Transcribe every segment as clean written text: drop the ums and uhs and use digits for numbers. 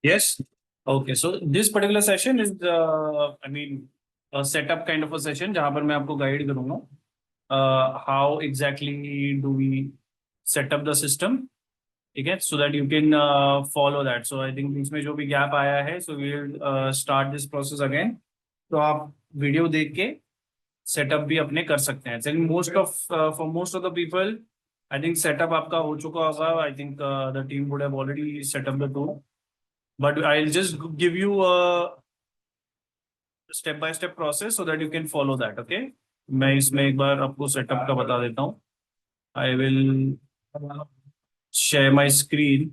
Yes. Okay. So this particular session is, I mean, a setup kind of a session जहाँ पर मैं आपको guide करूँगा how exactly do we set up the system. ठीक है, so that you can follow that. So I think इसमें जो भी गैप आया है, so we will start this process again. तो आप वीडियो देख के सेटअप भी अपने कर सकते हैं. Most of for most of the people I think setup आपका हो चुका होगा. आई think the team would have already setup the tool, but I'll just give you a step by step process so that you can follow that. Okay, मैं इसमें एक बार आपको setup का बता देता हूँ. I will share my screen.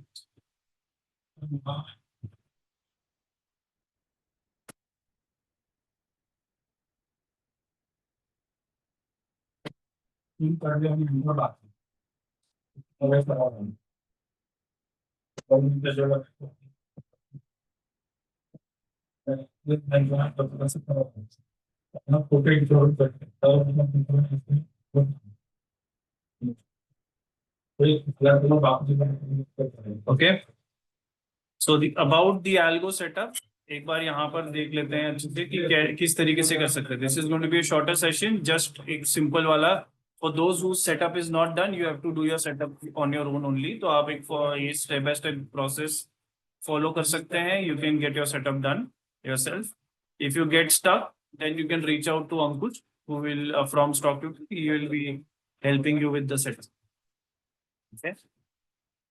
Okay, so the about the algo setup एक बार यहाँ पर देख लेते हैं अच्छे से कि किस तरीके से कर सकते हैं. This is going to be a shorter session, just एक सिंपल वाला. For those who setup is not done, you have to do your setup on your own only. तो आप एक ये step by step process follow कर सकते हैं. You can get your setup done yourself. If you get stuck, then you can reach out to Ankush, who will from Stock Tutor. He will be helping you with the setup. Okay.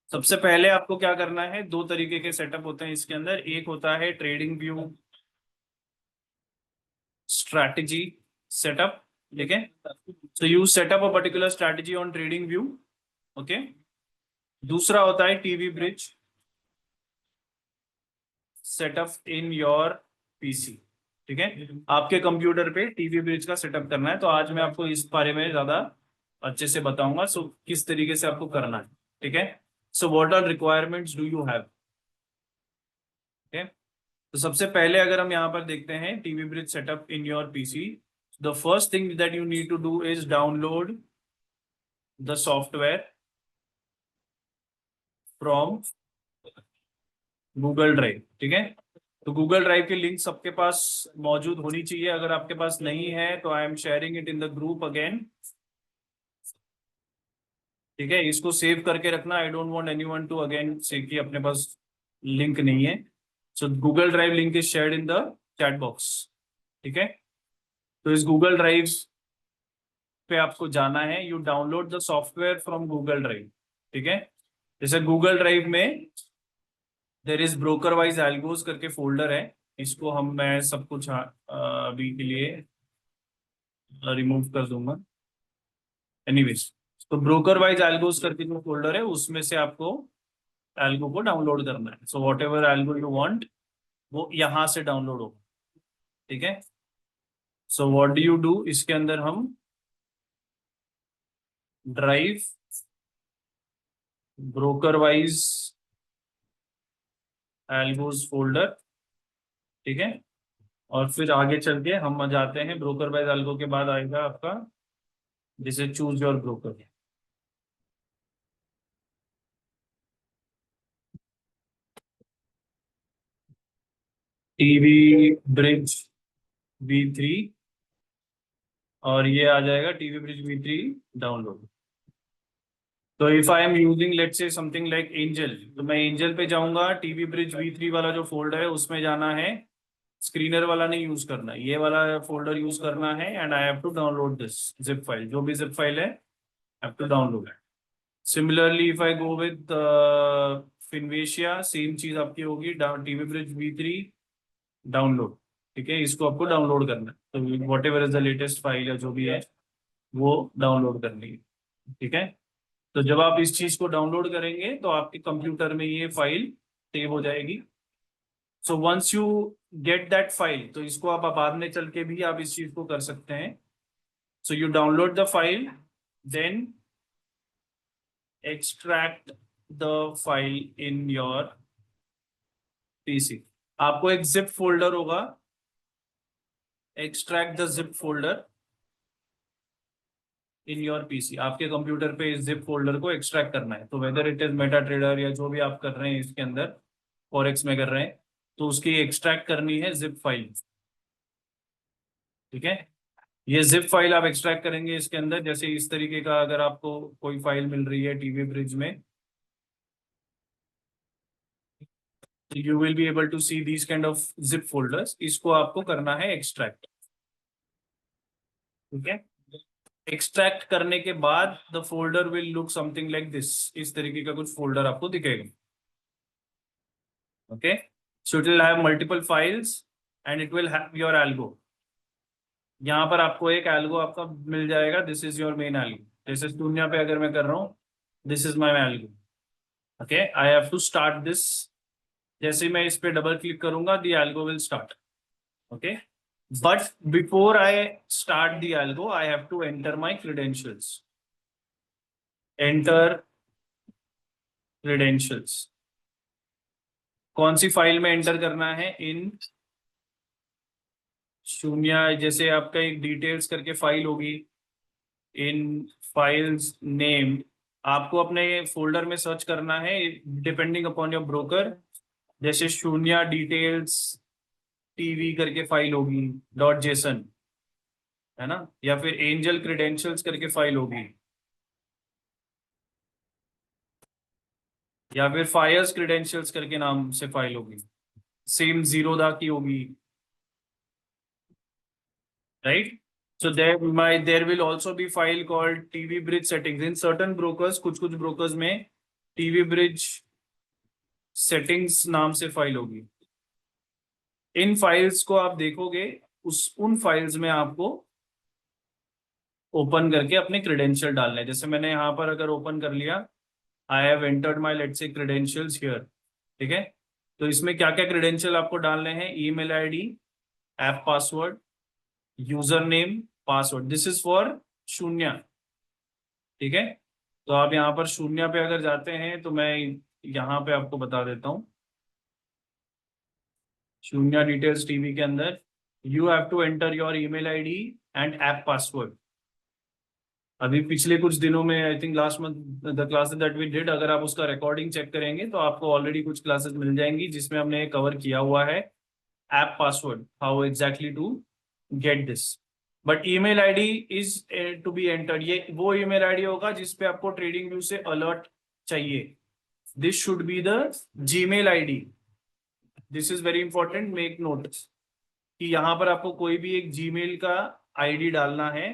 सबसे पहले आपको क्या करना है, दो तरीके के setup होते हैं इसके अंदर. एक होता है ट्रेडिंग व्यू स्ट्रैटेजी सेटअप. ठीक है, so you setup a particular strategy on trading view. Okay. दूसरा होता है TV bridge setup in your PC. ठीक है, आपके कंप्यूटर पे टीवी ब्रिज का सेटअप करना है. तो आज मैं आपको इस बारे में ज्यादा अच्छे से बताऊंगा. सो किस तरीके से आपको करना है. ठीक है, so what are requirements do you have. ठीक है, तो सबसे पहले अगर हम यहाँ पर देखते हैं TV bridge setup in your PC, the first thing that you need to do is download the software from Google drive. ठीक है, तो गूगल ड्राइव की लिंक सबके पास मौजूद होनी चाहिए. अगर आपके पास नहीं है तो I am sharing it in the group again. ठीक है, इसको सेव करके रखना. I don't want anyone to again से कि अपने पास लिंक नहीं है. So Google Drive link is shared in the chat box. ठीक है, तो इस गूगल ड्राइव पे आपको जाना है. You download the software from Google drive. ठीक है, जैसे गूगल ड्राइव में there is broker wise algos करके फोल्डर है. इसको मैं सब कुछ अभी के लिए रिमूव कर दूंगा. एनीवेज, तो ब्रोकर वाइज एल्गोज करके जो फोल्डर है उसमें से आपको एल्गो को डाउनलोड करना है. So what ever algo you want वो यहाँ से डाउनलोड होगा. ठीक है, so what do you do, इसके अंदर हम drive broker wise algos folder. ठीक है, और फिर आगे चल के हम जाते हैं ब्रोकर वाइज एल्गो के बाद आएगा आपका जिसे choose your broker. TV bridge V3, और ये आ जाएगा टीवी ब्रिज V3 डाउनलोड. तो if I am using let's say something like Angel, तो मैं एंजल पे जाऊंगा. टीवी ब्रिज V3 वाला जो फोल्डर है उसमें जाना है. स्क्रीनर वाला नहीं यूज करना, ये वाला फोल्डर यूज करना है. And I have to download this zip file. जो भी जिप फाइल है have to download it. Similarly if I go with Finvasia, same चीज आपकी होगी. TV bridge V3 download. ठीक है, इसको आपको डाउनलोड करना है. तो whatever is the latest file या जो भी है वो डाउनलोड करनी है. ठीक है, तो जब आप इस चीज को डाउनलोड करेंगे तो आपके कंप्यूटर में ये फाइल सेव हो जाएगी. So once you get that file, तो इसको आप बाद में चल के भी आप इस चीज को कर सकते हैं. So you download the file, then extract the file in your PC. आपको एक जिप फोल्डर होगा, extract the zip folder in your PC. आपके कंप्यूटर पे इस जिप फोल्डर को एक्सट्रैक्ट करना है. तो whether it is meta trader या जो भी आप कर रहे हैं इसके अंदर, फॉरेक्स में कर रहे हैं, तो उसकी एक्सट्रैक्ट करनी है जिप फाइल। ठीक है, ये जिप फाइल आप एक्सट्रैक्ट करेंगे इसके अंदर, जैसे इस तरीके का अगर आपको कोई फाइल मिल रही है टीवी ब्रिज में, you will be able to see these kind of zip folders, इसको आपको करना है एक्सट्रैक्ट। ठीक है, एक्सट्रैक्ट करने के बाद the folder will look something like this, इस तरीके का कुछ फोल्डर आपको दिखेगा। Okay, so it will have multiple files and it will have your algo. यहाँ पर आपको एक एल्गो आपका मिल जाएगा, this is your main algo. जैसे शून्य पे अगर मैं कर रहा हूँ, this is my algo. Okay, I have to start this. जैसे मैं इस पे डबल क्लिक करूंगा, the algo will start. Okay, but before I start the algo, I have to enter my credentials. Enter credentials. कौन सी file में enter करना है? इन शून्य, जैसे आपका एक डिटेल्स करके फाइल होगी, इन फाइल्स नेम आपको अपने फोल्डर में सर्च करना है डिपेंडिंग अपॉन योर ब्रोकर। जैसे शून्य डिटेल्स टीवी करके फाइल होगी डॉट जेसन, है ना, या फिर एंजल क्रेडेंशियल्स करके फाइल होगी, या फिर फायर्स क्रेडेंशियल्स करके नाम से फाइल होगी, सेम जीरोदा की होगी, right. So there will also be file called TV Bridge settings in certain brokers, कुछ कुछ brokers में TV Bridge settings नाम से फाइल होगी। इन फाइल्स को आप देखोगे, उन फाइल्स में आपको ओपन करके अपने क्रेडेंशियल डालने हैं। जैसे मैंने यहाँ पर अगर ओपन कर लिया, I have entered my let's say credentials here. ठीक है, तो इसमें क्या क्या क्रेडेंशियल आपको डालने हैं? Email ID, app password, user name, password. This is for शून्य। ठीक है, तो आप यहाँ पर शून्य पे अगर जाते हैं तो मैं यहाँ पे आपको बता देता हूँ। शून्य डिटेल्स टीवी के अंदर you have to enter your email ID and app password. अभी पिछले कुछ दिनों में, I think last month the classes that we did, अगर आप उसका रिकॉर्डिंग चेक करेंगे तो आपको ऑलरेडी कुछ क्लासेस मिल जाएंगी जिसमें हमने कवर किया हुआ है app password, how exactly to get this. But email ID is to be entered. ये वो ईमेल आईडी होगा जिसपे आपको ट्रेडिंग व्यू से अलर्ट चाहिए। This should be the Gmail ID. This is very important, make note कि यहाँ पर आपको कोई भी एक जीमेल का आईडी डालना है।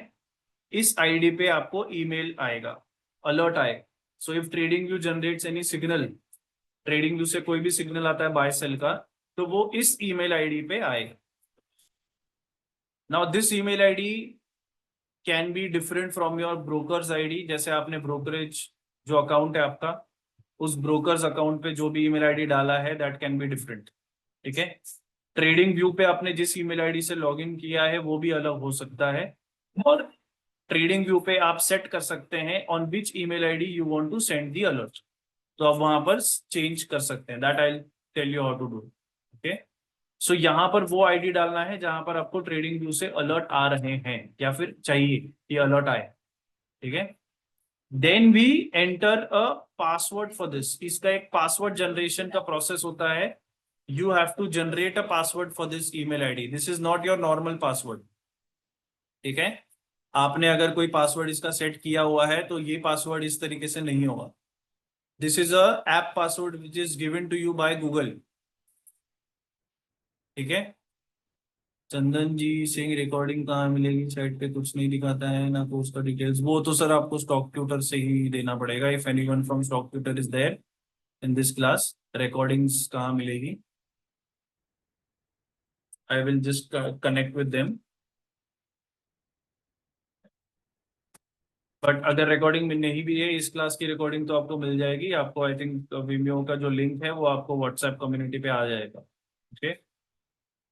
इस आईडी पे आपको ईमेल आएगा, अलर्ट आएगा। So if trading view generates any signal, trading view से कोई भी सिग्नल आता है बाय सेल का, तो वो इस ईमेल आईडी पे आएगा। Now this email ID can be different from your brokers ID. जैसे आपने ब्रोकरेज जो अकाउंट है आपका, उस ब्रोकर्स अकाउंट पे जो भी ईमेल आईडी डाला है दैट कैन बी डिफरेंट। ठीक है, ट्रेडिंग व्यू पे आपने जिस ईमेल आईडी से लॉगिन किया है वो भी अलग हो सकता है, और ट्रेडिंग व्यू पे आप सेट कर सकते हैं on which email ID you want to send the alert. तो आप वहां पर चेंज कर सकते हैं, that I tell you how to do. Okay, so यहाँ पर वो आईडी डालना है जहां पर आपको ट्रेडिंग व्यू से अलर्ट आ रहे हैं या फिर चाहिए कि अलर्ट आए। ठीक है, then we enter a password for this. इसका एक पासवर्ड जनरेशन का प्रोसेस होता है। You have to generate a password for this email ID. This is not your normal password. ठीक है, आपने अगर कोई पासवर्ड इसका सेट किया हुआ है तो ये पासवर्ड इस तरीके से नहीं होगा। This is a app password which is given to you by Google. ठीक है, चंदन जी सिंह रिकॉर्डिंग कहाँ मिलेगी? साइट पे कुछ नहीं दिखाता है ना, कोर्स का डिटेल्स। वो तो सर आपको स्टॉक ट्यूटर से ही देना पड़ेगा। If anyone from stock tutor is there in this class, recordings कहाँ मिलेगी? I will just connect with them. But अगर रिकॉर्डिंग में नहीं भी है, इस क्लास की रिकॉर्डिंग तो आपको मिल जाएगी। आपको आई थिंक विमियो का जो लिंक है वो आपको व्हाट्सएप कम्युनिटी पे आ जाएगा। Okay,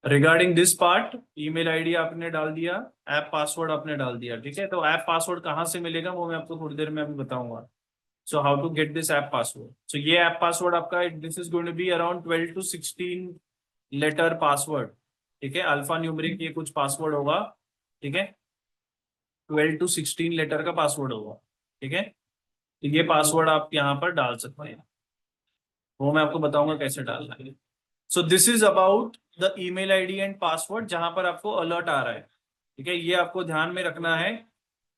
regarding this part, email ID आपने डाल दिया, ऐप पासवर्ड आपने डाल दिया। ठीक है, तो ऐप पासवर्ड कहाँ से मिलेगा वो मैं आपको थोड़ी देर में अभी बताऊंगा। So how to get this app password. So ये ऐप पासवर्ड आपका, this is going to be around 12 to 16 letter password. ठीक है, अल्फा न्यूमेरिक ये कुछ पासवर्ड होगा। ठीक है, 12 to 16 लेटर का पासवर्ड होगा। ठीक है, तो ये पासवर्ड आप यहाँ पर डाल सकते हैं। वो मैं आपको बताऊंगा कैसे डालना है। So this is about the email ID and password जहां पर आपको अलर्ट आ रहा है। ठीक है, ये आपको ध्यान में रखना है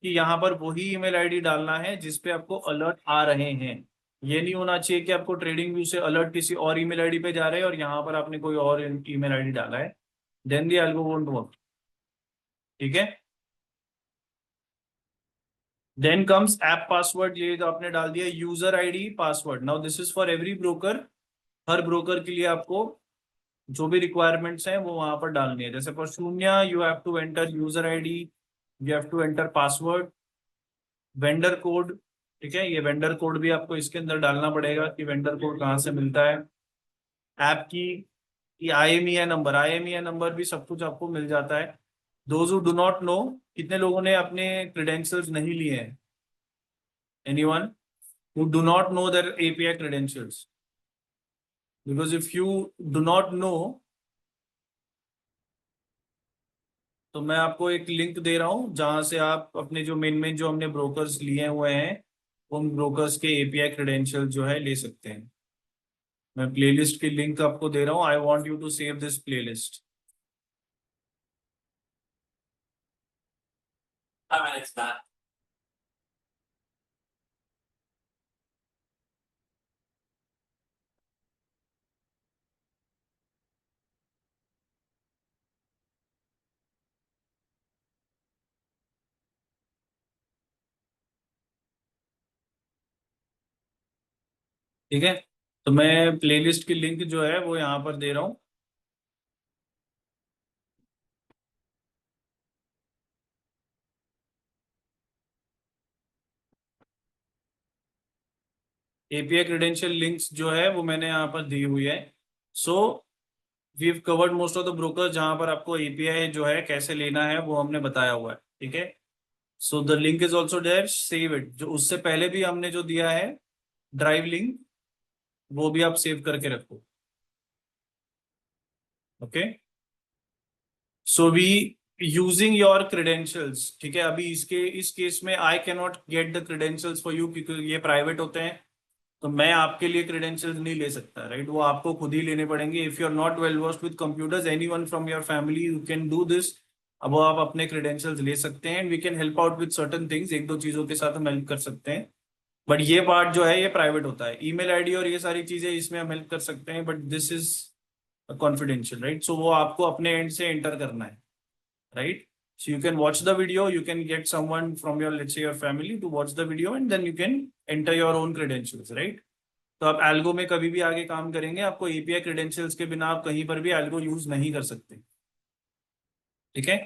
कि यहाँ पर वही ईमेल आईडी डालना है जिसपे आपको अलर्ट आ रहे हैं। ये नहीं होना चाहिए कि आपको ट्रेडिंग व्यू से अलर्ट किसी और ईमेल आईडी पे जा रहे हैं और यहाँ पर आपने कोई और ईमेल आईडी डाला है, then the algo won't work. ठीक है, देन कम्स ऐप पासवर्ड, ये जो आपने डाल दिया user ID password. Now this is for every broker, her broker के लिए आपको जो भी रिक्वायरमेंट्स हैं वो वहां पर डालनी है। जैसे for Shoonya you have to enter user ID, you have to enter password, vendor code. ठीक है, ये वेंडर कोड भी आपको इसके अंदर डालना पड़ेगा कि वेंडर कोड कहाँ से मिलता है। ऐप की IMEI नंबर, IMEI नंबर भी सब कुछ आपको मिल जाता है। Those who do not know, कितने लोगों ने अपने क्रेडेंशियल्स नहीं लिए हैं? Anyone who do not know their API credentials? Because if you do not know, तो मैं आपको एक लिंक दे रहा हूं जहां से आप अपने जो मेन जो हमने ब्रोकर्स लिए हुए हैं उन ब्रोकर्स के API क्रेडेंशियल जो है ले सकते हैं। मैं प्लेलिस्ट की लिंक आपको दे रहा हूँ, I want you to save this playlist. ठीक है, तो मैं प्लेलिस्ट की लिंक जो है वो यहाँ पर दे रहा हूँ। API क्रेडेंशियल लिंक्स जो है वो मैंने यहाँ पर दी हुई है। So we have covered most of the broker जहां पर आपको API जो है कैसे लेना है वो हमने बताया हुआ है। ठीक है, so the link is also there, save it. जो उससे पहले भी हमने जो दिया है ड्राइव लिंक, वो भी आप सेव करके रखो। Okay, so we using your credentials. ठीक है, अभी इस केस में I can not get the credentials for you क्योंकि ये प्राइवेट होते हैं, तो मैं आपके लिए क्रेडेंशियल्स नहीं ले सकता, राइट? वो आपको खुद ही लेने पड़ेंगे। If you are not well versed with computers, anyone from your family you can do this. अब वो आप अपने क्रेडेंशियल्स ले सकते हैं, and we can help out with certain things, एक दो चीजों के साथ हम हेल्प कर सकते हैं। बट ये पार्ट जो है ये प्राइवेट होता है। ईमेल आईडी और ये सारी चीजें इसमें हम हेल्प कर सकते हैं, but this is confidential, right? So वो आपको अपने एंड से एंटर करना है, right? So you can watch the video, you can get someone from your, let's say, your family to watch the video, and then you can enter your own credentials, right? तो आप algo में कभी भी आगे काम करेंगे, आपको API credentials के बिना आप कहीं पर भी एल्गो यूज नहीं कर सकते। ठीक है,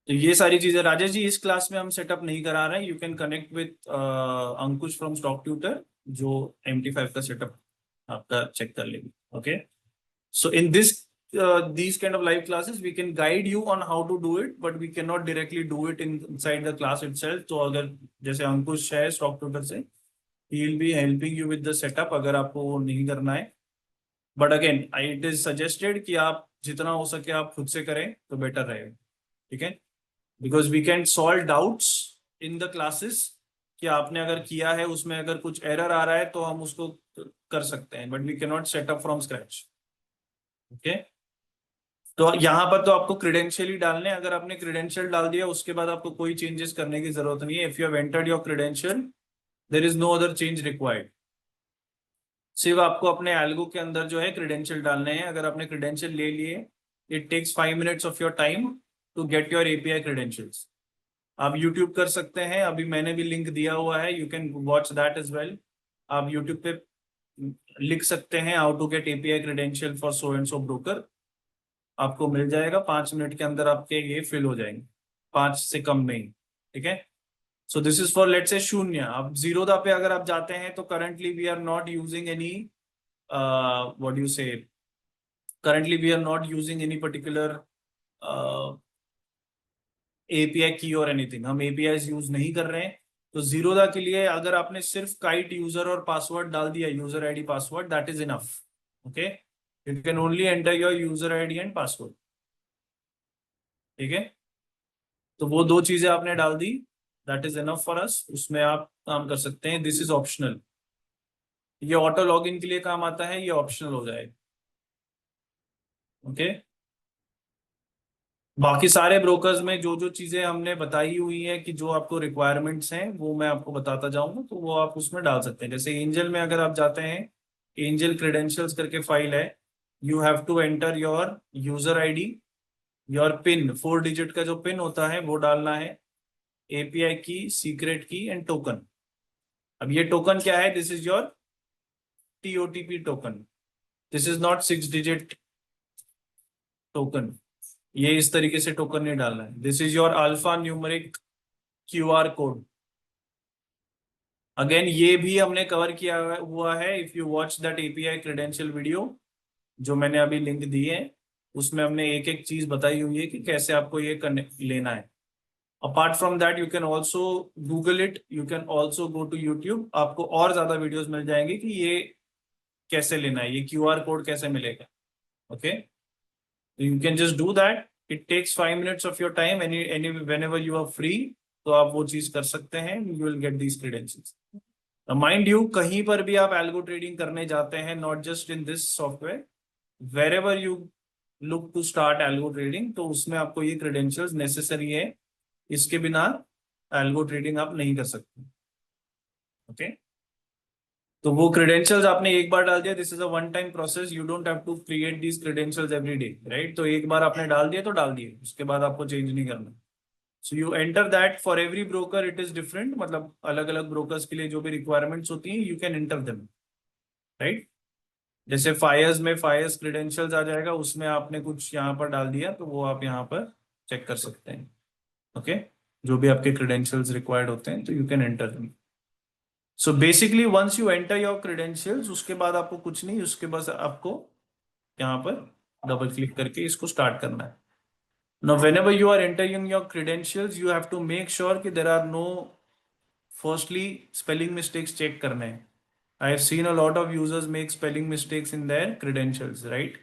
तो ये सारी चीजें राजेश जी इस क्लास में हम सेटअप नहीं करा रहे हैं। You can connect with Ankush from stock tutor जो MT5 का सेटअप आपका चेक कर लेंगे। Okay, so in this these kind of live classes we can guide you on how to do it, but we cannot directly do it inside the class itself। तो अगर जैसे अंकुश है stock Tutor से, he will be helping you with the setup अगर आपको वो नहीं करना है। But again it is suggested कि आप जितना हो सके आप खुद से करें तो बेटर रहेगा। ठीक है, because we can solve doubts in the classes कि आपने अगर किया है उसमें अगर कुछ एरर आ रहा है तो हम उसको कर सकते हैं, but we can not set up from scratch. Okay, तो यहाँ पर तो आपको क्रेडेंशियल ही डालने हैं। अगर आपने क्रेडेंशियल डाल दिया उसके बाद आपको कोई चेंजेस करने की जरूरत नहीं है। If you have entered your credential, there is no other change required. सिर्फ आपको अपने एल्गो के अंदर जो है क्रेडेंशियल डालने हैं। अगर आपने क्रेडेंशियल ले लिए, it takes 5 minutes of your time to get your API credentials. आप यूट्यूब कर सकते हैं, अभी मैंने भी लिंक दिया हुआ है, you can watch that as well. आप यूट्यूब पे लिख सकते हैं how to get API credential for so and so broker, आपको मिल जाएगा। 5 मिनट के अंदर आपके ये फिल हो जाएंगे, 5 से कम में ही। ठीक है, so this is for let's से शून्य। अब जीरोधा पे अगर आप जाते हैं तो currently we are not using any what you say, currently we are not using any particular API की और एनीथिंग, हम APIs यूज नहीं कर रहे हैं। तो जीरोधा के लिए अगर आपने सिर्फ काइट यूजर और पासवर्ड डाल दिया, user ID password, that is enough. Okay, you can only enter your user ID and password. ठीक है, तो वो दो चीजें आपने डाल दी, that is enough for us, उसमें आप काम कर सकते हैं। This is optional. ये ऑटो लॉगिन के लिए काम आता है, ये ऑप्शनल हो जाएगा। ओके, बाकी सारे ब्रोकर्स में जो जो चीजें हमने बताई हुई है कि जो आपको रिक्वायरमेंट्स हैं वो मैं आपको बताता जाऊंगा, तो वो आप उसमें डाल सकते हैं। जैसे एंजल में अगर आप जाते हैं, एंजल क्रेडेंशियल्स करके फाइल है, you have to enter your user ID, your pin, 4 digit का जो पिन होता है वो डालना है, एपीआई की, सीक्रेट की एंड टोकन। अब ये टोकन क्या है? This is your TOTP token, this is not 6 digit token. ये इस तरीके से टोकन नहीं डालना है। This is your alphanumeric QR code. Again ये भी हमने कवर किया हुआ है, if you watch that API credential video जो मैंने अभी लिंक दी है, उसमें हमने एक एक चीज बताई हुई है कि कैसे आपको ये लेना है। Apart from that you can also Google it, you can also go to YouTube, आपको और ज्यादा वीडियोस मिल जाएंगे कि ये कैसे लेना है, ये क्यूआर कोड कैसे मिलेगा। Okay, you can just do that, it takes 5 minutes of your time, any any whenever you are free, तो आप वो चीज कर सकते हैं, you will get these credentials. Mind you, कहीं पर भी आप एल्गो ट्रेडिंग करने जाते हैं, not just in this software, wherever you look to start algo trading, तो उसमें आपको ये क्रेडेंशियल्स नेसेसरी है, इसके बिना एल्गो ट्रेडिंग आप नहीं कर सकते। ओके, तो वो क्रेडेंशियल्स आपने एक बार डाल दिया, this is a one time process, you don't have to create these credentials every day, right? तो एक बार आपने डाल दिया तो डाल दिए, उसके बाद आपको चेंज नहीं करना। So you enter that, for every broker it is different, मतलब अलग अलग ब्रोकर्स के लिए जो भी रिक्वायरमेंट्स होती हैं you can enter them, right? जैसे फायर्स में फायर्स क्रेडेंशियल्स आ जाएगा, उसमें आपने कुछ यहाँ पर डाल दिया तो वो आप यहाँ पर चेक कर सकते हैं। ओके, जो भी आपके क्रेडेंशियल्स रिक्वायर्ड होते हैं तो you can enter them. So basically once you enter your credentials, उसके बाद आपको कुछ नहीं, उसके बाद आपको यहाँ पर डबल क्लिक करके इसको स्टार्ट करना है। Now whenever you are entering your credentials, you have to make sure कि there are no, firstly spelling mistakes check करने हैं। I have seen a lot of users make spelling mistakes in their credentials, right?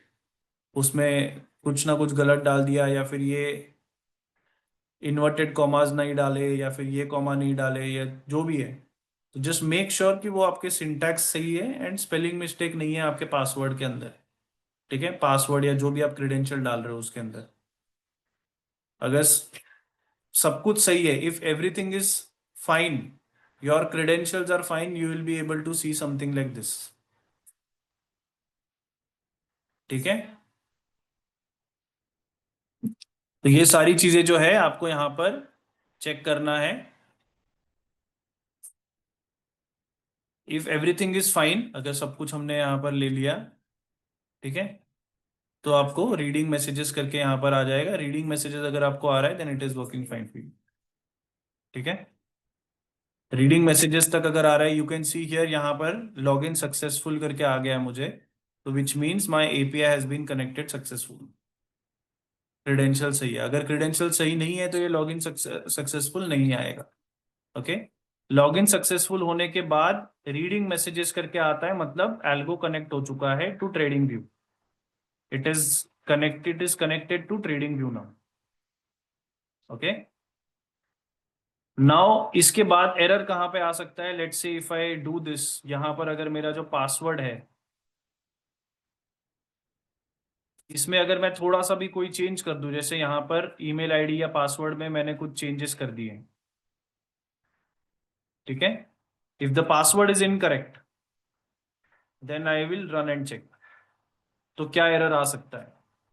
उसमें कुछ ना कुछ गलत डाल दिया, या फिर ये इन्वर्टेड कॉमास नहीं डाले, या फिर ये कॉमा नहीं डाले, या जो भी है, तो जस्ट मेक श्योर कि वो आपके सिंटैक्स सही है एंड स्पेलिंग मिस्टेक नहीं है आपके पासवर्ड के अंदर। ठीक है, पासवर्ड या जो भी आप क्रेडेंशियल डाल रहे हो उसके अंदर अगर सब कुछ सही है, if everything is fine, your credentials are fine, you will be able to see something like this. ठीक है, तो ये सारी चीजें जो है आपको यहाँ पर चेक करना है। इफ एवरीथिंग इज फाइन, अगर सब कुछ हमने यहाँ पर ले लिया, ठीक है, तो आपको रीडिंग मैसेजेस करके यहाँ पर आ जाएगा। रीडिंग मैसेजेस अगर आपको आ रहा है then it is working fine for you. ठीक है, रीडिंग मैसेजेस तक अगर आ रहा है, यू कैन सी हियर, यहाँ पर लॉग इन सक्सेसफुल करके आ गया है मुझे, तो which means my API has been connected successful. Credential सही है, अगर क्रेडेंशियल सही नहीं है तो ये लॉग इन सक्सेसफुल नहीं आएगा। ओके, लॉग इन सक्सेसफुल होने के बाद रीडिंग मैसेजेस करके आता है, मतलब एल्गो कनेक्ट हो चुका है to trading view, it is connected to trading view now. Okay, now इसके बाद एरर कहां पे आ सकता है? Let's say if I do this, यहां पर अगर मेरा जो पासवर्ड है इसमें अगर मैं थोड़ा सा भी कोई चेंज कर दूं, जैसे यहां पर ईमेल आईडी या पासवर्ड में मैंने कुछ चेंजेस कर दिए, ठीक है, if the password is incorrect then I will run and check, तो क्या एरर आ सकता है?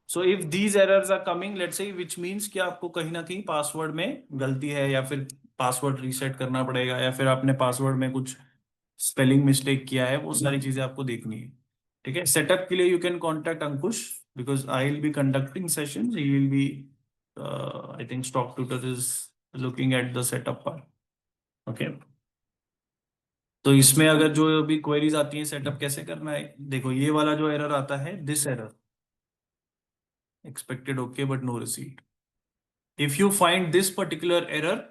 So if these errors are coming, let's say which means कि आपको कहीं ना कहीं पासवर्ड में गलती है, या फिर पासवर्ड रीसेट करना पड़ेगा, या फिर आपने पासवर्ड में कुछ स्पेलिंग मिस्टेक किया है, वो सारी चीजें आपको देखनी है। ठीक है, सेटअप के लिए you can contact Ankush, because I will be conducting sessions, he will B, I think stock tutor is looking at the setup part. Okay, तो इसमें अगर जो भी क्वेरीज आती है सेटअप कैसे करना है, देखो ये वाला जो एरर आता है, this error, expected okay but no receipt, if you find this particular error,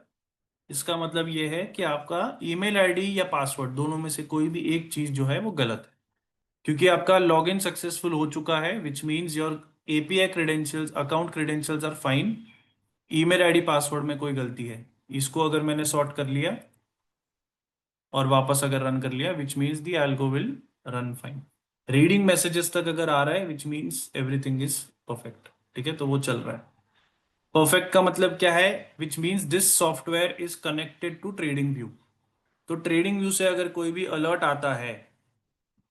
इसका मतलब ये है कि आपका ईमेल आईडी या पासवर्ड दोनों में से कोई भी एक चीज जो है वो गलत है, क्योंकि आपका लॉगिन सक्सेसफुल हो चुका है, which means your API credentials, account credentials are fine, email ID password में कोई गलती है। इसको अगर मैंने सॉर्ट कर लिया और वापस अगर रन कर लिया, which means the algo will run fine. Reading messages तक अगर आ रहा है which means everything is perfect, ठीक है, तो वो चल रहा है। परफेक्ट का मतलब क्या है? Which means this software is connected to trading view. तो ट्रेडिंग व्यू से अगर कोई भी अलर्ट आता है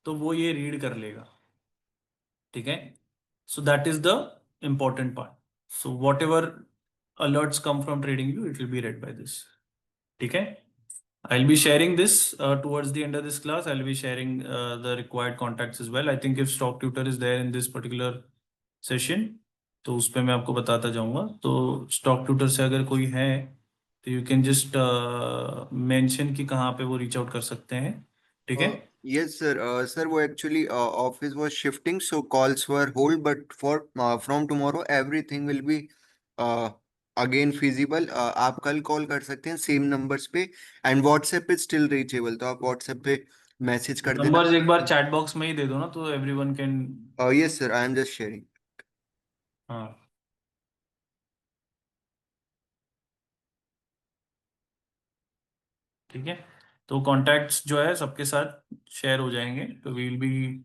तो वो ये रीड कर लेगा, ठीक है। So that is the important part. So what ever alerts come from trading view, it will be read by this, ठीक है। I'll be sharing this towards the end of this class. I'll be sharing the required contacts as well. I think if stock tutor is there in this particular session, तो उस पे मैं आपको बताता जाऊंगा। तो स्टॉक ट्यूटर से अगर कोई है तो यू कैन जस्ट मेंशन कि कहाँ पे वो रीच आउट कर सकते हैं, ठीक है। Yes, sir. Sir, वो actually office was shifting, so calls were hold. But for from tomorrow, everything will be uh, again feasible. आप कल कॉल कर सकते हैं सेम नंबर्स पे, एंड व्हाट्सएप पे स्टिल रीचेबल, तो आप व्हाट्सएप पे मैसेज कर देना। नंबर्स एक बार चैट बॉक्स में ही दे दो ना, तो everyone can. Yes sir, I am just sharing. हाँ, ठीक है। तो कॉन्टैक्ट्स जो है सबके साथ शेयर हो जाएंगे, तो we will be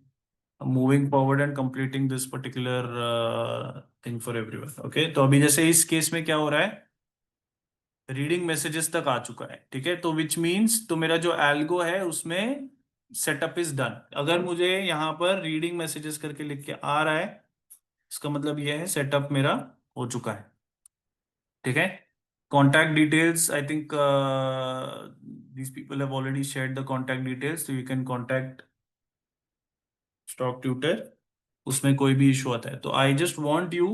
moving forward and completing this particular thing for everyone. Okay, तो अभी जैसे इस केस में क्या हो रहा है, रीडिंग मैसेजेस तक आ चुका है, ठीक है। तो विच मीन्स तो मेरा जो एल्गो है उसमें सेटअप इज डन। अगर मुझे यहाँ पर रीडिंग मैसेजेस करके लिख के आ रहा है, इसका मतलब यह है सेटअप मेरा हो चुका है, ठीक है। Contact details, I think these people have already shared the contact details, तो you can contact Stock Tutor. उसमें कोई भी इशू आता है तो I just want you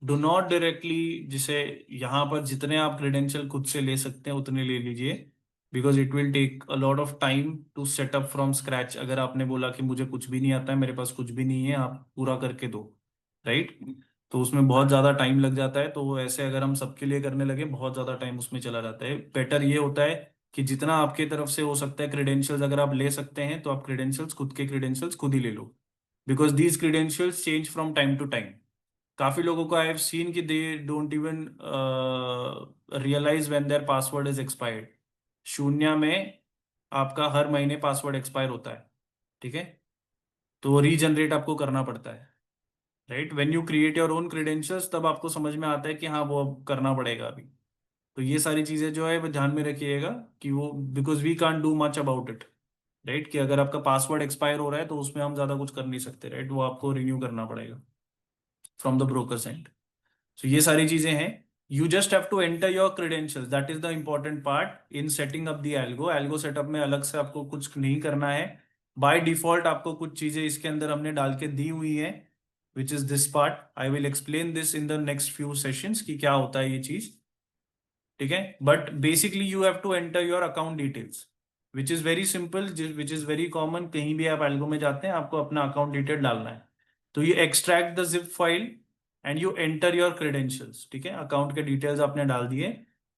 do not directly, जिसे यहाँ पर जितने आप क्रेडेंशियल खुद से ले सकते हैं उतने ले लीजिए, because it will take a lot of time to set up from scratch. अगर आपने बोला कि मुझे कुछ भी नहीं आता है, मेरे पास कुछ भी नहीं है, आप पूरा करके दो, राइट, तो उसमें बहुत ज़्यादा टाइम लग जाता है। तो ऐसे अगर हम सबके लिए करने लगे बहुत ज़्यादा टाइम उसमें चला जाता है। बेटर ये होता है कि जितना आपके तरफ से हो सकता है क्रेडेंशियल्स अगर आप ले सकते हैं तो आप क्रेडेंशियल्स, खुद के क्रेडेंशियल्स खुद ही ले लो, because these credentials change from time to time. काफी लोगों को आई हैव सीन कि they don't even realise when their password is expired. शून्य में आपका हर महीने पासवर्ड एक्सपायर होता है, ठीक है, तो रीजनरेट आपको करना पड़ता है, right. When you create your own credentials तब आपको समझ में आता है कि हाँ वो अब करना पड़ेगा अभी। तो ये सारी चीजें जो है वो ध्यान में रखिएगा कि वो, because we can't do much about it, right, कि अगर आपका पासवर्ड एक्सपायर हो रहा है तो उसमें हम ज्यादा कुछ कर नहीं सकते, राइट, वो आपको रिन्यू करना पड़ेगा फ्रॉम द ब्रोकर एंड। सो ये सारी चीजें हैं। You just have to enter your credentials, that is the important part in setting up the algo. Algo setup में अलग से आपको कुछ नहीं करना है। बाय डिफॉल्ट आपको कुछ चीजें इसके अंदर हमने डाल के दी हुई है, which is this part. I will explain this in the next few sessions कि क्या होता है ये चीज, ठीक है। But basically you have to enter your account details, which is very simple, which is very common. कहीं भी आप एल्गो में जाते हैं आपको अपना अकाउंट डिटेल डालना है। तो you extract the zip file and you enter your credentials, ठीक है। अकाउंट के डिटेल्स आपने डाल दिए।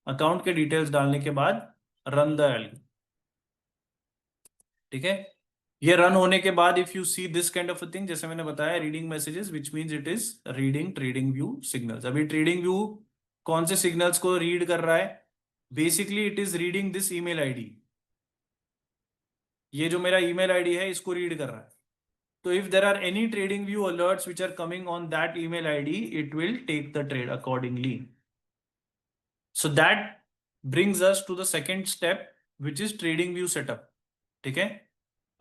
अकाउंट के डिटेल्स डालने के बाद रन द एल्गो, ठीक है। ये रन होने के बाद if you see this kind of a thing, जैसे मैंने बताया reading messages, which means it is reading trading view signals. अभी ट्रेडिंग व्यू कौन से सिग्नल्स को रीड कर रहा है? Basically it is reading this email ID. ये जो मेरा ईमेल आईडी है इसको रीड कर रहा है। तो if there are any trading view alerts which are coming on that email ID, it will take the trade accordingly. So that brings us to the second step which is trading view setup, ठीक है।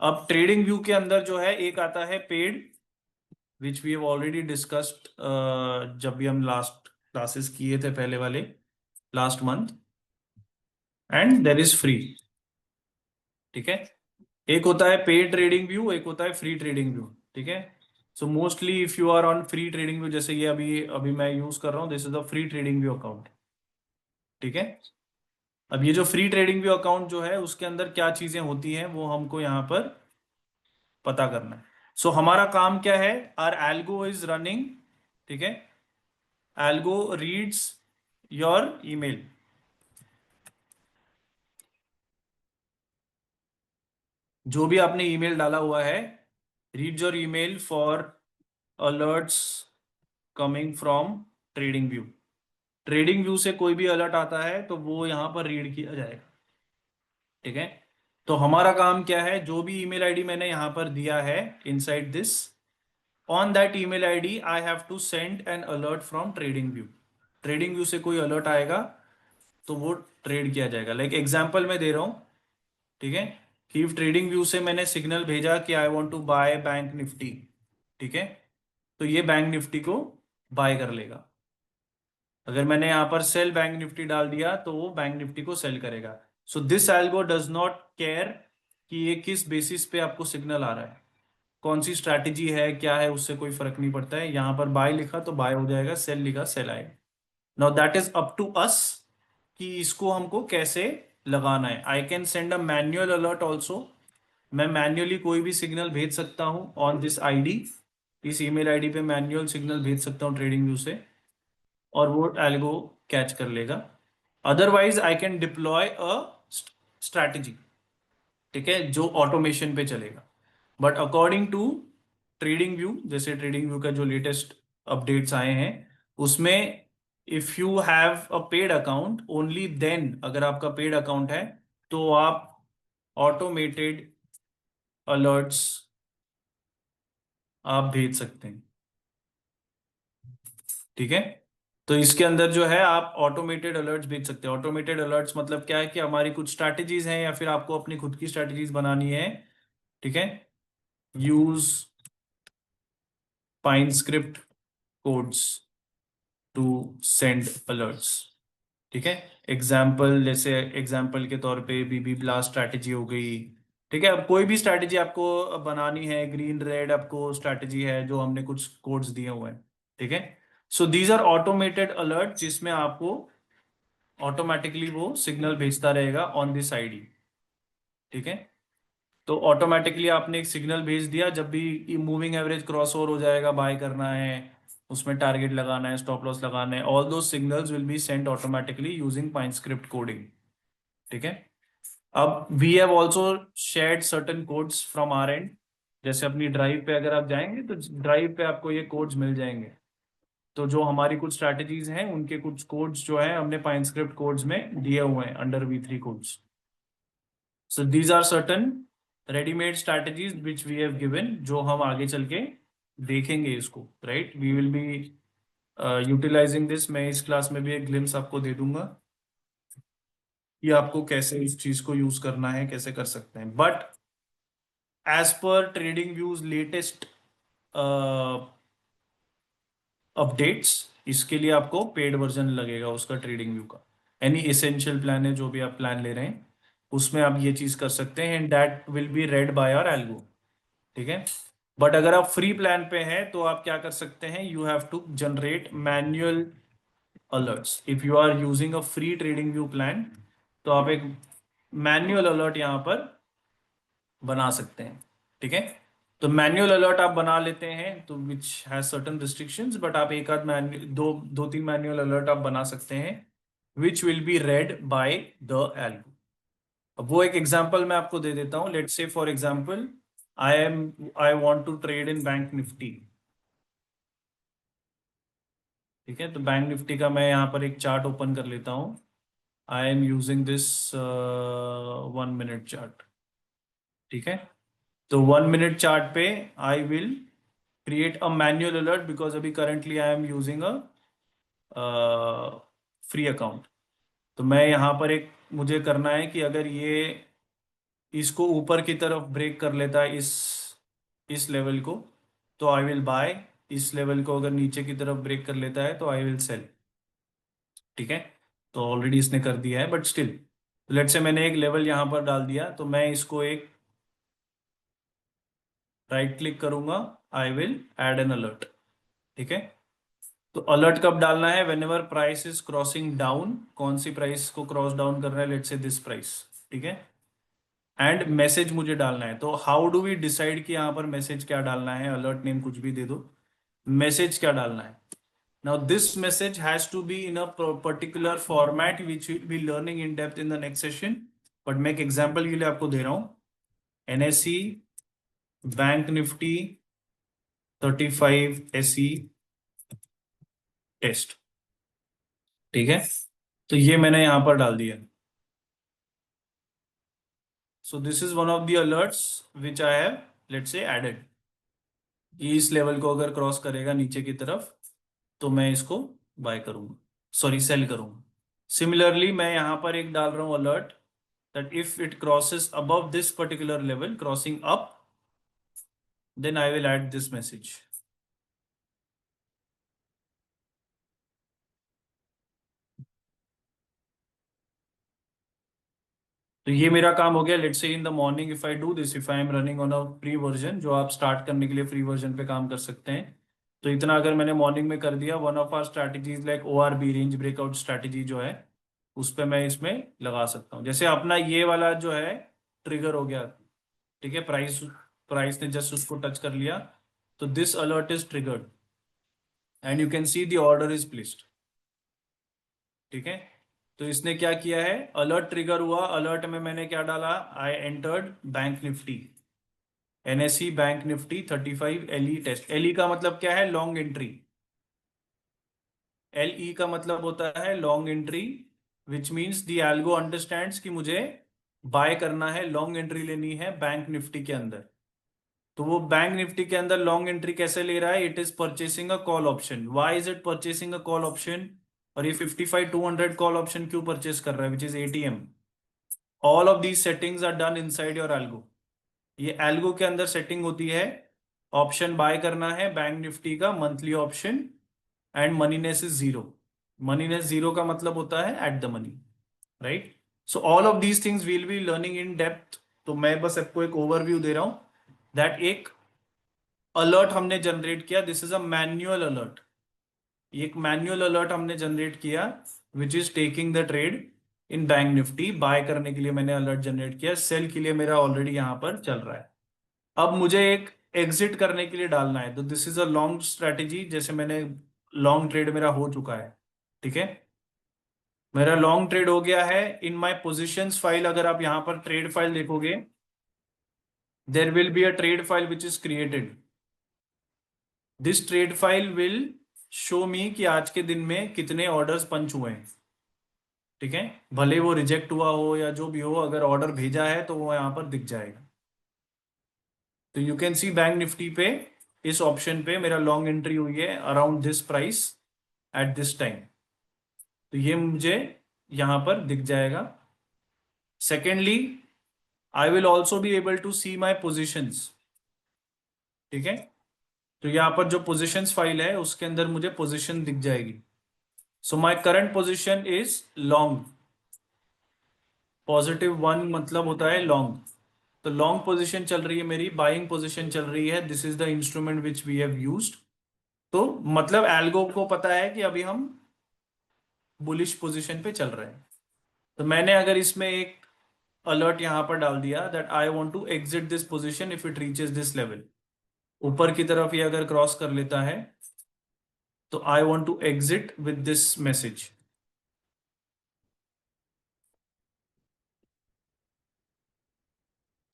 अब trading view के अंदर जो है एक आता है paid, which we have already discussed जब भी हम लास्ट क्लासेस किए थे पहले वाले, last month, and there is free, ठीक है। एक होता है पेड ट्रेडिंग व्यू, एक होता है फ्री ट्रेडिंग व्यू, ठीक है। So mostly if you are on free trading view, जैसे ये अभी अभी मैं यूज कर रहा हूँ, this is the free trading view account, ठीक है। अब ये जो फ्री ट्रेडिंग व्यू अकाउंट जो है उसके अंदर क्या चीजें होती हैं वो हमको यहाँ पर पता करना है। सो हमारा काम क्या है, आर एल्गो इज रनिंग, ठीक है। एल्गो रीड्स योर ईमेल, जो भी आपने ईमेल डाला हुआ है, read your email for alerts coming from trading view. Trading view से कोई भी अलर्ट आता है तो वो यहां पर रीड किया जाएगा, ठीक है। तो हमारा काम क्या है, जो भी ईमेल आईडी मैंने यहाँ पर दिया है inside this, on that email ID I have to send an alert from trading view. Trading view से कोई अलर्ट आएगा तो वो ट्रेड किया जाएगा। लाइक एग्जांपल मैं दे रहा हूँ, ठीक है, कि ट्रेडिंग व्यू से मैंने सिग्नल भेजा कि I want to buy Bank Nifty, ठीक है, तो ये बैंक निफ्टी को बाय कर लेगा। अगर मैंने यहाँ पर सेल बैंक निफ्टी डाल दिया तो वो बैंक निफ्टी को सेल करेगा। So this algo does not care कि ये किस बेसिस पे आपको सिग्नल आ रहा है, कौन सी स्ट्रैटेजी है, क्या है, उससे कोई फर्क नहीं पड़ता है। यहाँ पर बाय लिखा तो बाय हो जाएगा, सेल लिखा सेल आएगा। Now that is up to us कि इसको हमको कैसे लगाना है। I can send a manual alert also. मैं मैन्युअली कोई भी सिग्नल भेज सकता हूँ ऑन दिस आईडी, इस ईमेल आईडी पे मैन्युअल सिग्नल भेज सकता हूँ ट्रेडिंग व्यू से, और वो एल्गो कैच कर लेगा। Otherwise I can deploy a strategy, ठीक है, जो ऑटोमेशन पे चलेगा। But according to trading view, जैसे ट्रेडिंग व्यू का जो लेटेस्ट अपडेट्स आए हैं उसमें, if you have a paid account only then, अगर आपका पेड अकाउंट है तो आप ऑटोमेटेड अलर्ट्स आप भेज सकते हैं, ठीक है। तो इसके अंदर जो है आप ऑटोमेटेड अलर्ट्स भेज सकते हैं। ऑटोमेटेड अलर्ट्स मतलब क्या है कि हमारी कुछ स्ट्रैटेजीज हैं या फिर आपको अपनी खुद की स्ट्रैटेजीज बनानी है, ठीक है, use pine script codes to send alerts, ठीक है। एग्जाम्पल, जैसे एग्जाम्पल के तौर पे बीबी ब्लास्ट स्ट्रैटेजी हो गई, ठीक है। अब कोई भी स्ट्रैटेजी आपको बनानी है, ग्रीन रेड आपको स्ट्रैटेजी है जो हमने कुछ कोड्स दिए हुए हैं, ठीक है। So these are automated alert जिसमें आपको ऑटोमेटिकली वो सिग्नल भेजता रहेगा ऑन दिस आईडी, ठीक है। तो ऑटोमेटिकली आपने एक सिग्नल भेज दिया, जब भी मूविंग एवरेज क्रॉस ओवर हो जाएगा, बाय करना है, उसमें टारगेट लगाना है, स्टॉप लॉस लगाना है, ऑल दो signals will be sent automatically using pine script coding, ठीक है। अब we have also shared certain codes from our end. जैसे अपनी ड्राइव पे अगर आप जाएंगे तो ड्राइव पे आपको ये कोड्स मिल जाएंगे। तो जो हमारी कुछ स्ट्रैटेजीज हैं उनके कुछ कोड्स जो है हमने पाइन स्क्रिप्ट कोड्स में दिए हुए हैं under V3 codes. So these are certain readymade strategies which we have given, जो हम आगे चल के देखेंगे इसको, right. We will be utilizing this. मैं इस क्लास में भी एक ग्लिम्स आपको दे दूंगा कि आपको कैसे इस चीज को यूज करना है, कैसे कर सकते हैं। But as per trading view's latest updates, इसके लिए आपको पेड वर्जन लगेगा उसका, ट्रेडिंग व्यू का। एनी एसेंशियल प्लान है जो भी आप प्लान ले रहे हैं उसमें आप ये चीज कर सकते हैं, and that will be read by our algo, ठीक है। बट अगर आप फ्री प्लान पे हैं तो आप क्या कर सकते हैं, you have to generate manual alerts. If you are using a free trading view plan तो आप एक मैन्युअल अलर्ट यहां पर बना सकते हैं, ठीक है। तो मैन्युअल अलर्ट आप बना लेते हैं तो which has certain restrictions, but आप एक आध दो दो तीन मैन्युअल अलर्ट आप बना सकते हैं विच will be read by the algo. अब वो एक एग्जांपल मैं आपको दे देता हूं। Let's say for example I want to trade in Bank Nifty, ठीक है। तो बैंक निफ्टी का मैं यहाँ पर एक चार्ट ओपन कर लेता हूँ। I am using this 1 minute chart, ठीक है। तो 1 मिनट चार्ट पे I will create a manual alert because अभी currently I am using a free account. तो मैं यहाँ पर एक मुझे करना है कि अगर ये इसको ऊपर की तरफ ब्रेक कर लेता है इस लेवल को तो आई विल बाय, इस लेवल को अगर नीचे की तरफ ब्रेक कर लेता है तो आई विल सेल, ठीक है। तो ऑलरेडी इसने कर दिया है बट स्टिल, लेट्स से मैंने एक लेवल यहाँ पर डाल दिया तो मैं इसको एक राइट क्लिक करूंगा, I will add an alert, ठीक है। तो अलर्ट कब डालना है, whenever price is crossing down. कौन सी प्राइस को क्रॉस डाउन कर रहा है, लेट्स से दिस प्राइस, ठीक है। एंड मैसेज मुझे डालना है। तो हाउ डू वी डिसाइड कि यहाँ पर मैसेज क्या डालना है, अलर्ट नेम कुछ भी दे दो, मैसेज क्या डालना है। Now this message has to be in a particular format which will be learning in depth in the next session, but मैं एक एग्जाम्पल के लिए आपको दे रहा हूं। NSE Bank Nifty 35 SE test, ठीक है। तो ये मैंने यहां पर डाल दिया। So this is one of the alerts which I have, let's say, added. इस लेवल को अगर क्रॉस करेगा नीचे की तरफ तो मैं इसको बाय करूंगा, सॉरी सेल करूंगा. सिमिलरली मैं यहां पर एक डाल रहा हूं alert that if it crosses above this particular level, crossing up, then I will add this message. तो ये मेरा काम हो गया. Let's say in the morning if I do this, if I am running on a free version, जो आप start करने के लिए फ्री वर्जन पे काम कर सकते हैं. तो इतना अगर मैंने मॉर्निंग में कर दिया, one of our strategies like ORB, range breakout strategy जो है, उस पर मैं इसमें लगा सकता हूँ. जैसे अपना ये वाला जो है ट्रिगर हो गया, ठीक है, प्राइस प्राइस ने जस्ट उसको टच कर लिया, तो this alert is triggered and you can see the order is placed. ठीक है, तो इसने क्या किया है, अलर्ट ट्रिगर हुआ. अलर्ट में मैंने क्या डाला, I entered Bank Nifty, NSE Bank Nifty 35 LE test. LE का मतलब क्या है, लॉन्ग एंट्री. LE का मतलब होता है long entry, which means the algo understands कि मुझे बाय करना है, लॉन्ग एंट्री लेनी है बैंक निफ्टी के अंदर. तो वो बैंक निफ्टी के अंदर लॉन्ग एंट्री कैसे ले रहा है, it is purchasing a call option. Why is it purchasing a call option, और ये 55-200 कॉल ऑप्शन क्यों परचेस कर रहा है, which is ATM. All of these settings are done inside your algo. ये एल्गो के अंदर सेटिंग होती है. ऑप्शन बाय करना है बैंक निफ्टी का monthly option, and moneyness is zero. Moneyness zero का मतलब होता है at the money, right. So all of these things will be learning in depth. तो मैं बस आपको एक ओवरव्यू दे रहा हूं दैट एक अलर्ट हमने जनरेट किया, this is a manual alert. एक मैन्युअल अलर्ट हमने जनरेट किया which is taking the trade in Bank Nifty. Buy करने के लिए मैंने अलर्ट जनरेट किया, सेल के लिए मेरा ऑलरेडी यहां पर चल रहा है. अब मुझे एक एग्जिट करने के लिए डालना है, तो this is a long strategy. जैसे मैंने लॉन्ग ट्रेड मेरा हो चुका है, ठीक है, मेरा लॉन्ग ट्रेड हो गया है. इन माय पोजीशंस फाइल, अगर आप यहां पर ट्रेड फाइल देखोगे, there will be a trade file which is created. This trade file will show me कि आज के दिन में कितने ऑर्डर्स पंच हुए हैं. ठीक है, भले वो रिजेक्ट हुआ हो या जो भी हो, अगर ऑर्डर भेजा है तो वो यहां पर दिख जाएगा. तो you can see bank Nifty पे इस ऑप्शन पे मेरा लॉन्ग एंट्री हुई है around this price at this time. तो ये मुझे यहां पर दिख जाएगा. Secondly, I will also be able to see my positions. ठीक है, तो यहाँ पर जो पोजिशंस फाइल है उसके अंदर मुझे पोजिशन दिख जाएगी. So my current position is long. +1 मतलब होता है लॉन्ग. तो लॉन्ग पोजीशन चल रही है मेरी, बाइंग पोजीशन चल रही है. This is the instrument which we have used. तो मतलब एल्गो को पता है कि अभी हम बुलिश पोजीशन पे चल रहे हैं. तो मैंने अगर इसमें एक अलर्ट यहां पर डाल दिया that I want to exit this position if it reaches this level, ऊपर की तरफ ये अगर क्रॉस कर लेता है तो I want to exit with this message.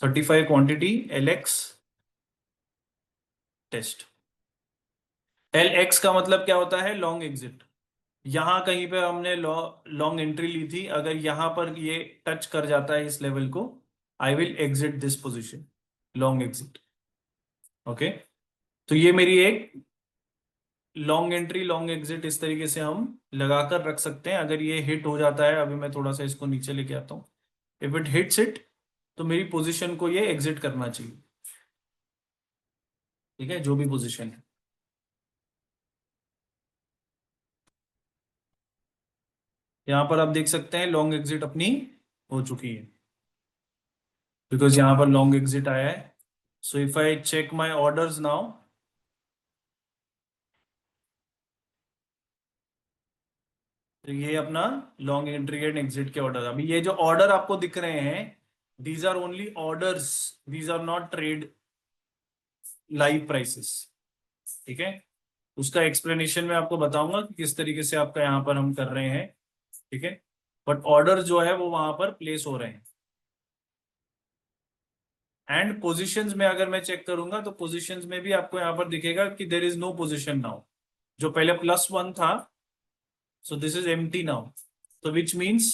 $35 quantity LX test. LX का मतलब क्या होता है, लॉन्ग एग्जिट. यहां कहीं पे हमने लॉन्ग एंट्री ली थी, अगर यहां पर ये टच कर जाता है इस लेवल को, I will exit this position, long exit. Okay, तो ये मेरी एक लॉन्ग एंट्री लॉन्ग एग्जिट इस तरीके से हम लगाकर रख सकते हैं. अगर ये हिट हो जाता है, अभी मैं थोड़ा सा इसको नीचे लेके आता हूं, इफ इट हिट्स इट, तो मेरी पोजीशन को ये एग्जिट करना चाहिए. ठीक है, जो भी पोजीशन है. यहां पर आप देख सकते हैं लॉन्ग एग्जिट अपनी हो चुकी है, बिकॉज यहां पर लॉन्ग एग्जिट आया है. So if I check my orders now, तो ये अपना लॉन्ग एंट्री एंड एग्जिट के ऑर्डर. अभी ये जो ऑर्डर आपको दिख रहे हैं, these are only orders, these are not trade live prices. ठीक है, उसका एक्सप्लेनेशन मैं आपको बताऊंगा कि किस तरीके से आपका यहां पर हम कर रहे हैं. ठीक है, बट ऑर्डर जो है वो वहां पर प्लेस हो रहे हैं. एंड पोजीशंस में अगर मैं चेक करूंगा तो पोजीशंस में भी आपको यहां पर दिखेगा कि there is no position now. जो पहले +1 था, so this is empty now. तो which means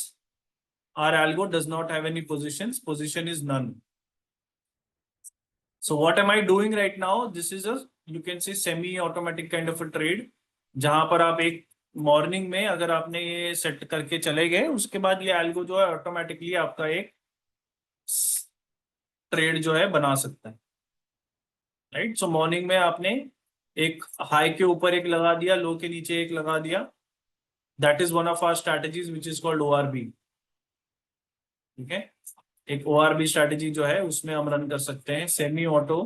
our algo does not have any positions, position is none. So what am I doing right now? This is a, you can say, semi automatic kind of a trade, जहां पर आप एक morning में अगर आपने ये set करके चले गए, उसके बाद ये एल्गो जो है ऑटोमेटिकली आपका एक ट्रेड जो है बना सकता है, राइट. सो मॉर्निंग में आपने एक हाई के ऊपर एक लगा दिया, लो के नीचे एक लगा दिया. That is one of our strategies which is called ORB. ठीक है, एक ओआरबी स्ट्रैटेजी जो है उसमें हम रन कर सकते हैं सेमी ऑटो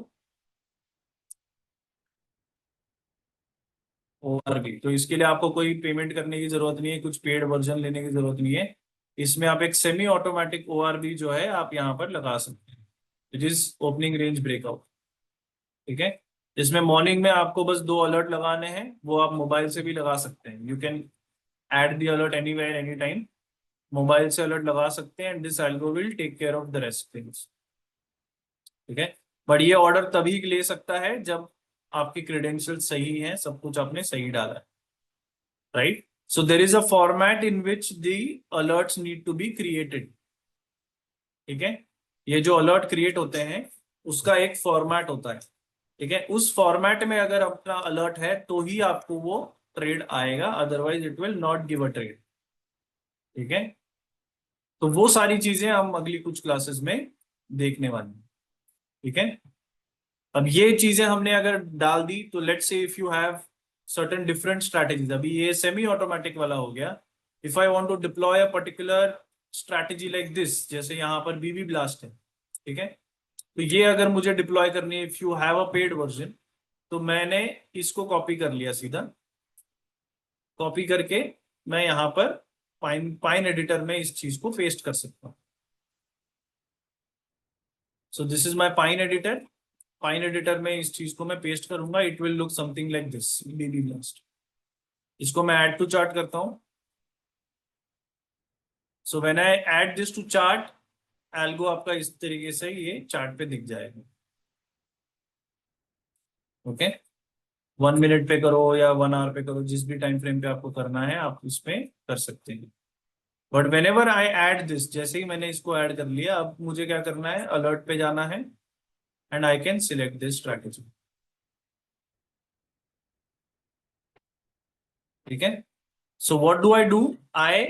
ओआरबी. तो इसके लिए आपको कोई पेमेंट करने की जरूरत नहीं है, कुछ पेड वर्जन लेने की जरूरत नहीं है. इसमें आप एक सेमी ऑटोमेटिक ओआरबी जो है आप यहाँ पर लगा सकते हैं, which is opening range breakout. ठीक है, इसमें मॉर्निंग में आपको बस 2 अलर्ट लगाने हैं, वो आप मोबाइल से भी लगा सकते हैं. You can add the alert anywhere any time. Mobile से अलर्ट लगा सकते हैं and this algo will take care of the rest things. ठीक है, बट ये ऑर्डर तभी ले सकता है जब आपकी क्रेडेंशियल सही है, सब कुछ आपने सही डाला है, right. So there is a format in which the alerts need to be created. ठीक है, ये जो अलर्ट क्रिएट होते हैं उसका एक फॉर्मेट होता है. ठीक है, उस फॉर्मेट में अगर अपना अलर्ट है तो ही आपको वो ट्रेड आएगा, otherwise it will not give a trade. ठीक है, तो वो सारी चीजें हम अगली कुछ क्लासेस में देखने वाले हैं. ठीक है, अब ये चीजें हमने अगर डाल दी तो let's say if you have certain different strategies. अभी ये सेमी ऑटोमेटिक वाला हो गया. If I want to deploy a particular strategy like this, जैसे यहाँ पर बीबी ब्लास्ट है. ठीक है, तो ये अगर मुझे डिप्लॉय करनी है, if you have a paid version, तो मैंने इसको कॉपी कर लिया, सीधा कॉपी करके मैं यहाँ पर पाइन एडिटर में इस चीज को पेस्ट कर सकता हूँ. So this is my pine editor. Pine editor में इस चीज को मैं पेस्ट करूंगा. It will look something like this, BB blast. इसको मैं ऐड टू चार्ट करता हूं. So when I add this to chart, algo आपका इस तरीके से ये चार्ट पे दिख जाएगा. ओके, 1 मिनट पे करो या 1 आवर पे करो, जिस भी टाइम फ्रेम पे आपको करना है आप इस पे कर सकते हैं. But whenever I add this, जैसे ही मैंने इसको ऐड कर लिया, अब मुझे क्या करना है, अलर्ट पे जाना है and I can select this strategy. ठीक है, so what do I do, I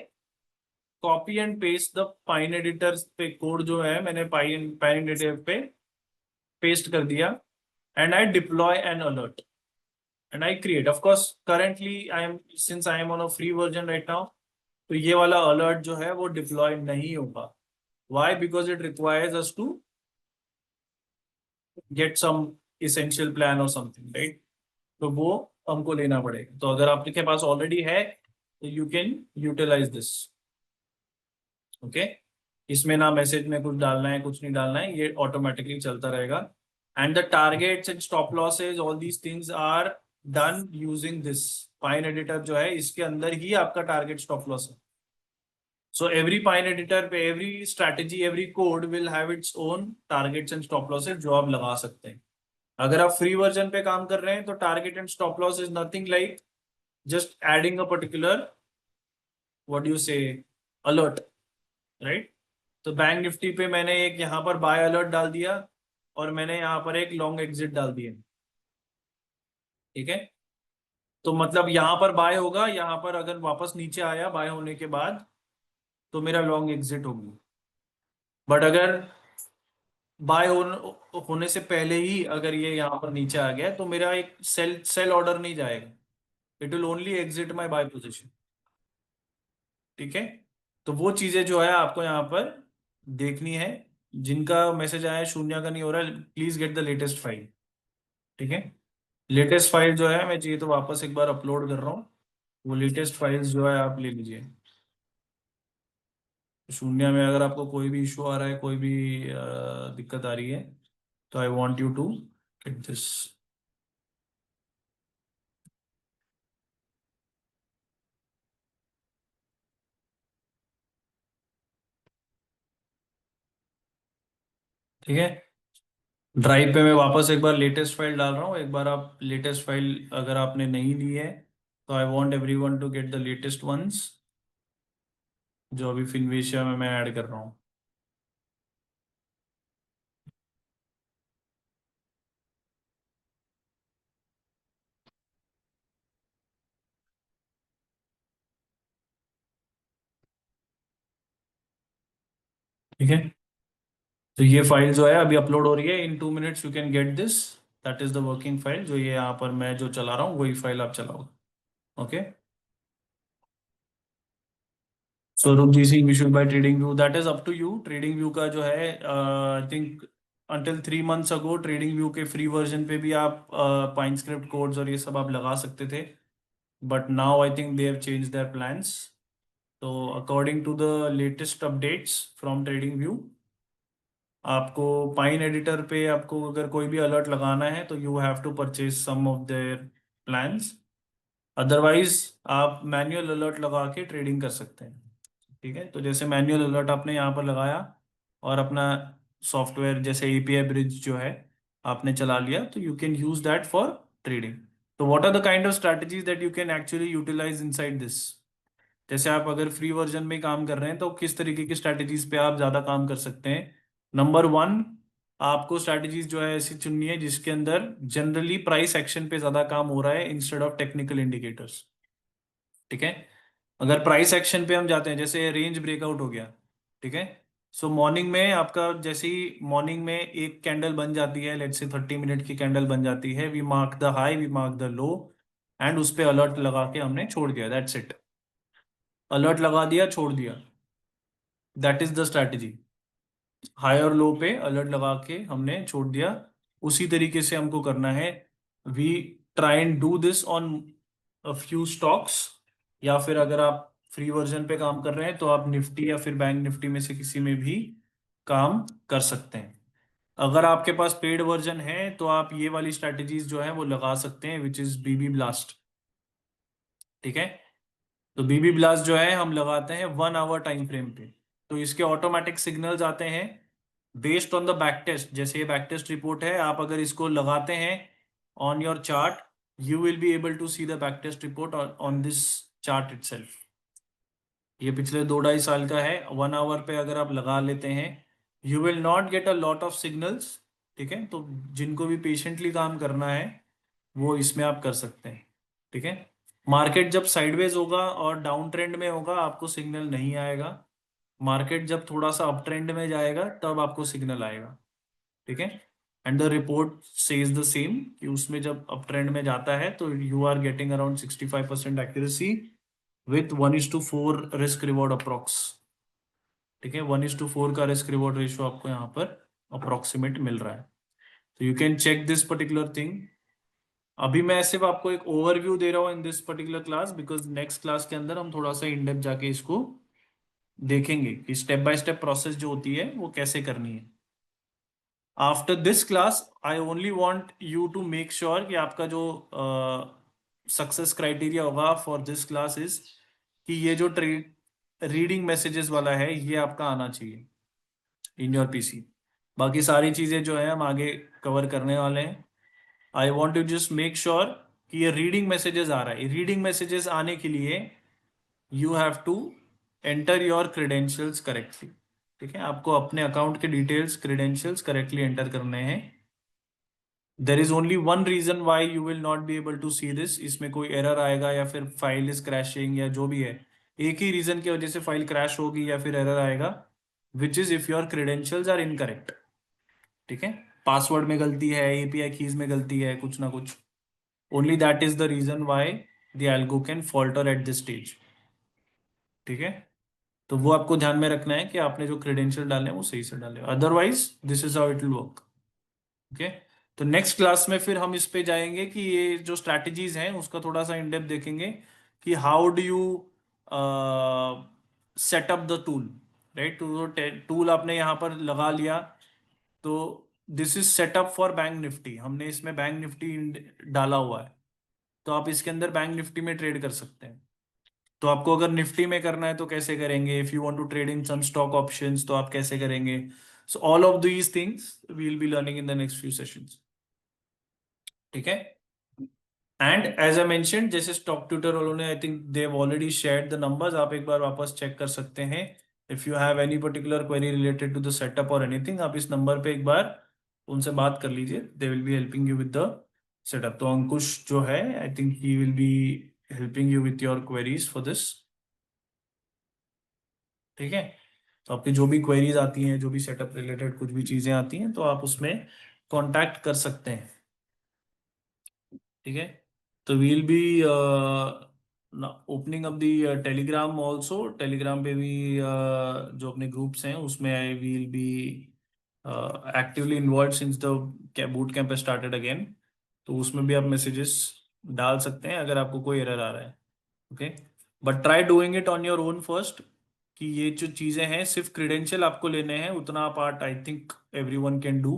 copy and paste the pine editor पे कोड जो है मैंने पाइन एडिटर पे पेस्ट कर दिया and I deploy N alert and I create. Of course currently I M, since I am on a free version right now, तो ये वाला अलर्ट जो है वो डिप्लॉय नहीं होगा. Why? Because it requires us to get some essential plan और something, right. तो वो हमको लेना पड़ेगा. तो अगर आपके पास ऑलरेडी है तो you can utilize this. Okay, इसमें ना मैसेज में कुछ डालना है, कुछ नहीं डालना है, ये ऑटोमेटिकली चलता रहेगा. And the targets and stop losses, all these things are done using this pine editor. जो है इसके अंदर ही आपका टारगेट स्टॉप लॉस है. सो एवरी पाइन एडिटर पे, every strategy, every code will have its own targets and stop losses जो आप लगा सकते हैं. अगर आप फ्री वर्जन पे काम कर रहे हैं तो target and stop loss is nothing like just adding a particular, what do you से, अलर्ट, राइट. तो बैंक निफ्टी पे मैंने एक यहाँ पर बाय अलर्ट डाल दिया और मैंने यहाँ पर एक लॉन्ग एग्जिट डाल दिया. ठीक है, तो मतलब यहाँ पर बाय होगा, यहाँ पर अगर वापस नीचे आया बाय होने के बाद तो मेरा लॉन्ग एग्जिट होगी. बट अगर बाय होने से पहले ही अगर ये यहाँ पर नीचे आ गया तो मेरा एक सेल ऑर्डर नहीं जाएगा. It will only exit my buy position. ठीक है, तो वो चीजें जो है आपको यहाँ पर देखनी है. जिनका मैसेज आया शून्य का नहीं हो रहा है, please get the latest file. ठीक है, लेटेस्ट फाइल जो है मैं चाहिए तो वापस एक बार अपलोड कर रहा हूँ. वो लेटेस्ट फाइल्स जो है आप ले लीजिए. शून्य में अगर आपको कोई भी इशू आ रहा है, कोई भी दिक्कत आ रही है, तो I want you to get this. ठीक है, ड्राइव पे मैं वापस एक बार लेटेस्ट फाइल डाल रहा हूँ. एक बार आप लेटेस्ट फाइल अगर आपने नहीं ली है तो I want every one to get the latest ones. जो अभी फिनवेशिया में मैं ऐड कर रहा हूँ। ठीक है, तो ये फाइल जो है अभी अपलोड हो रही है। इन 2 minutes you can get this, that is the working file. जो ये यहाँ पर मैं जो चला रहा हूँ वही फाइल आप चलाओगे। Okay, Swaroop ji Singh issued by TradingView, that is up to you. Trading view का जो है I think until 3 months ago TradingView के फ्री वर्जन पे भी आप पाइन स्क्रिप्ट कोड्स और ये सब आप लगा सकते थे, but now I think they have change their plans. तो according to the latest updates from trading view, आपको पाइन एडिटर पे आपको अगर कोई भी अलर्ट लगाना है तो you have to purchase some of their plans, otherwise आप मैन्युअल अलर्ट लगा के ट्रेडिंग कर सकते हैं। ठीक है, तो जैसे मैन्युअल अलर्ट आपने यहाँ पर लगाया और अपना सॉफ्टवेयर जैसे एपीआई ब्रिज जो है आपने चला लिया, तो you can use that for trading. तो what are the kind of strategies that you can actually utilise inside this. जैसे आप अगर फ्री वर्जन में काम कर रहे हैं तो किस तरीके की स्ट्रैटेजीज पे आप ज्यादा काम कर सकते हैं। नंबर वन, आपको स्ट्रैटेजीज जो है ऐसी चुननी है जिसके अंदर जनरली प्राइस एक्शन पे ज्यादा काम हो रहा है इंस्टेड ऑफ टेक्निकल इंडिकेटर्स। ठीक है, अगर प्राइस एक्शन पे हम जाते हैं जैसे रेंज ब्रेकआउट हो गया, ठीक है, सो मॉर्निंग में आपका जैसे ही मॉर्निंग में एक कैंडल बन जाती है, लेट्स से 30 मिनट की कैंडल बन जाती है, we mark the high, we mark the low, and उस पे अलर्ट लगा के हमने छोड़ दिया, दैट्स इट। अलर्ट लगा दिया, छोड़ दिया, that is the strategy. High और लो पे अलर्ट लगा के हमने छोड़ दिया, उसी तरीके से हमको करना है। We try and do this on a few stocks, या फिर अगर आप फ्री वर्जन पे काम कर रहे हैं तो आप निफ्टी या फिर बैंक निफ्टी में से किसी में भी काम कर सकते हैं। अगर आपके पास पेड वर्जन है तो आप ये वाली स्ट्रैटेजीज जो है वो लगा सकते हैं, विच इज बीबी ब्लास्ट। ठीक है, तो बीबी ब्लास्ट जो है हम लगाते हैं 1 आवर टाइम फ्रेम पे। तो इसके ऑटोमेटिक सिग्नल्स आते हैं based on the back test. जैसे ये बैक टेस्ट रिपोर्ट है, आप अगर इसको लगाते हैं on your chart, you will be able to see the back test report on this chart itself. ये पिछले 2-2.5 साल का है। 1 आवर पे अगर आप लगा लेते हैं, you will not get a lot of signals. ठीक है, तो जिनको भी पेशेंटली काम करना है वो इसमें आप कर सकते हैं। ठीक है, मार्केट जब साइडवेज होगा और डाउन ट्रेंड में होगा आपको सिग्नल नहीं आएगा। मार्केट जब थोड़ा सा अप ट्रेंड में जाएगा तब आपको सिग्नल आएगा। ठीक है, and the report says the same कि उसमें जब अप ट्रेंड में जाता है तो you are getting around 65% accuracy with 1:4 risk reward approx. ठीक है, 1:4 का रिस्क रिवॉर्ड रेशियो आपको यहाँ पर अप्रोक्सीमेट मिल रहा है। तो you can check this particular thing. अभी मैं सिर्फ आपको एक ओवरव्यू दे रहा हूँ in this particular class, because next class के अंदर हम थोड़ा सा इन डेप्थ जाके इसको देखेंगे कि स्टेप बाय स्टेप प्रोसेस जो होती है वो कैसे करनी है। After this class I only want you to make sure कि आपका जो सक्सेस क्राइटेरिया होगा फॉर दिस क्लास इज कि ये जो रीडिंग मैसेजेस वाला है ये आपका आना चाहिए इन योर पीसी। बाकी सारी चीजें जो है हम आगे कवर करने वाले हैं। I want to just make sure कि ये रीडिंग मैसेजेस आ रहा है। रीडिंग मैसेजेस आने के लिए you have to enter your credentials correctly. ठीक है, आपको अपने अकाउंट के डिटेल्स क्रेडेंशियल्स करेक्टली एंटर करने हैं। There is only one reason why you will not be able to see this, इसमें कोई एरर आएगा या फिर फाइल इज क्रैशिंग या जो भी है, एक ही रीजन की वजह से फाइल क्रैश होगी या फिर एरर आएगा, which is if your credentials are incorrect. ठीक है, पासवर्ड में गलती है, एपीआई कीज में गलती है, कुछ ना कुछ, only that is the reason why the algo can falter at this stage. ठीक है, तो वो आपको ध्यान में रखना है कि आपने जो क्रेडेंशियल डाले हैं वो सही से डाले, otherwise this is how it will work. Okay, तो नेक्स्ट क्लास में फिर हम इस पे जाएंगे कि ये जो स्ट्रैटेजीज हैं उसका थोड़ा सा इन डेप्थ देखेंगे कि how do you set up the tool. Right, तो टूल आपने यहाँ पर लगा लिया, तो this is setup for bank Nifty, हमने इसमें बैंक निफ्टी डाला हुआ है, तो आप इसके अंदर बैंक निफ्टी में ट्रेड कर सकते हैं। तो आपको अगर निफ्टी में करना है तो कैसे करेंगे, if you want to trade in some stock options तो आप कैसे करेंगे। So all of these things we will be learning in the next few sessions. ठीक है, एंड एज आई मेंशन, जैसे स्टॉक ट्यूटर वालों ने, I think they have already shared the numbers, आप एक बार वापस चेक कर सकते हैं। If you have any particular query related to the setup और एनीथिंग, आप इस नंबर पे एक बार उनसे बात कर लीजिए, they will be helping you with the setup. तो अंकुश जो है, I think he will be helping you with your queries for this. ठीक है, तो आपकी जो भी क्वेरीज आती हैं, जो भी सेटअप रिलेटेड कुछ भी चीजें आती हैं, तो आप उसमें कांटेक्ट कर सकते हैं। ठीक है, तो we'll be opening up the Telegram also. Telegram पे भी जो अपने ग्रुप्स हैं उसमें I will be actively involve since the boot camp started again. तो उसमें भी आप मैसेजेस डाल सकते हैं अगर आपको कोई एरर आ रहा है। Okay, but try doing it on your own first, कि ये जो चीजें हैं सिर्फ क्रेडेंशियल आपको लेने हैं, उतना part I think every one can do,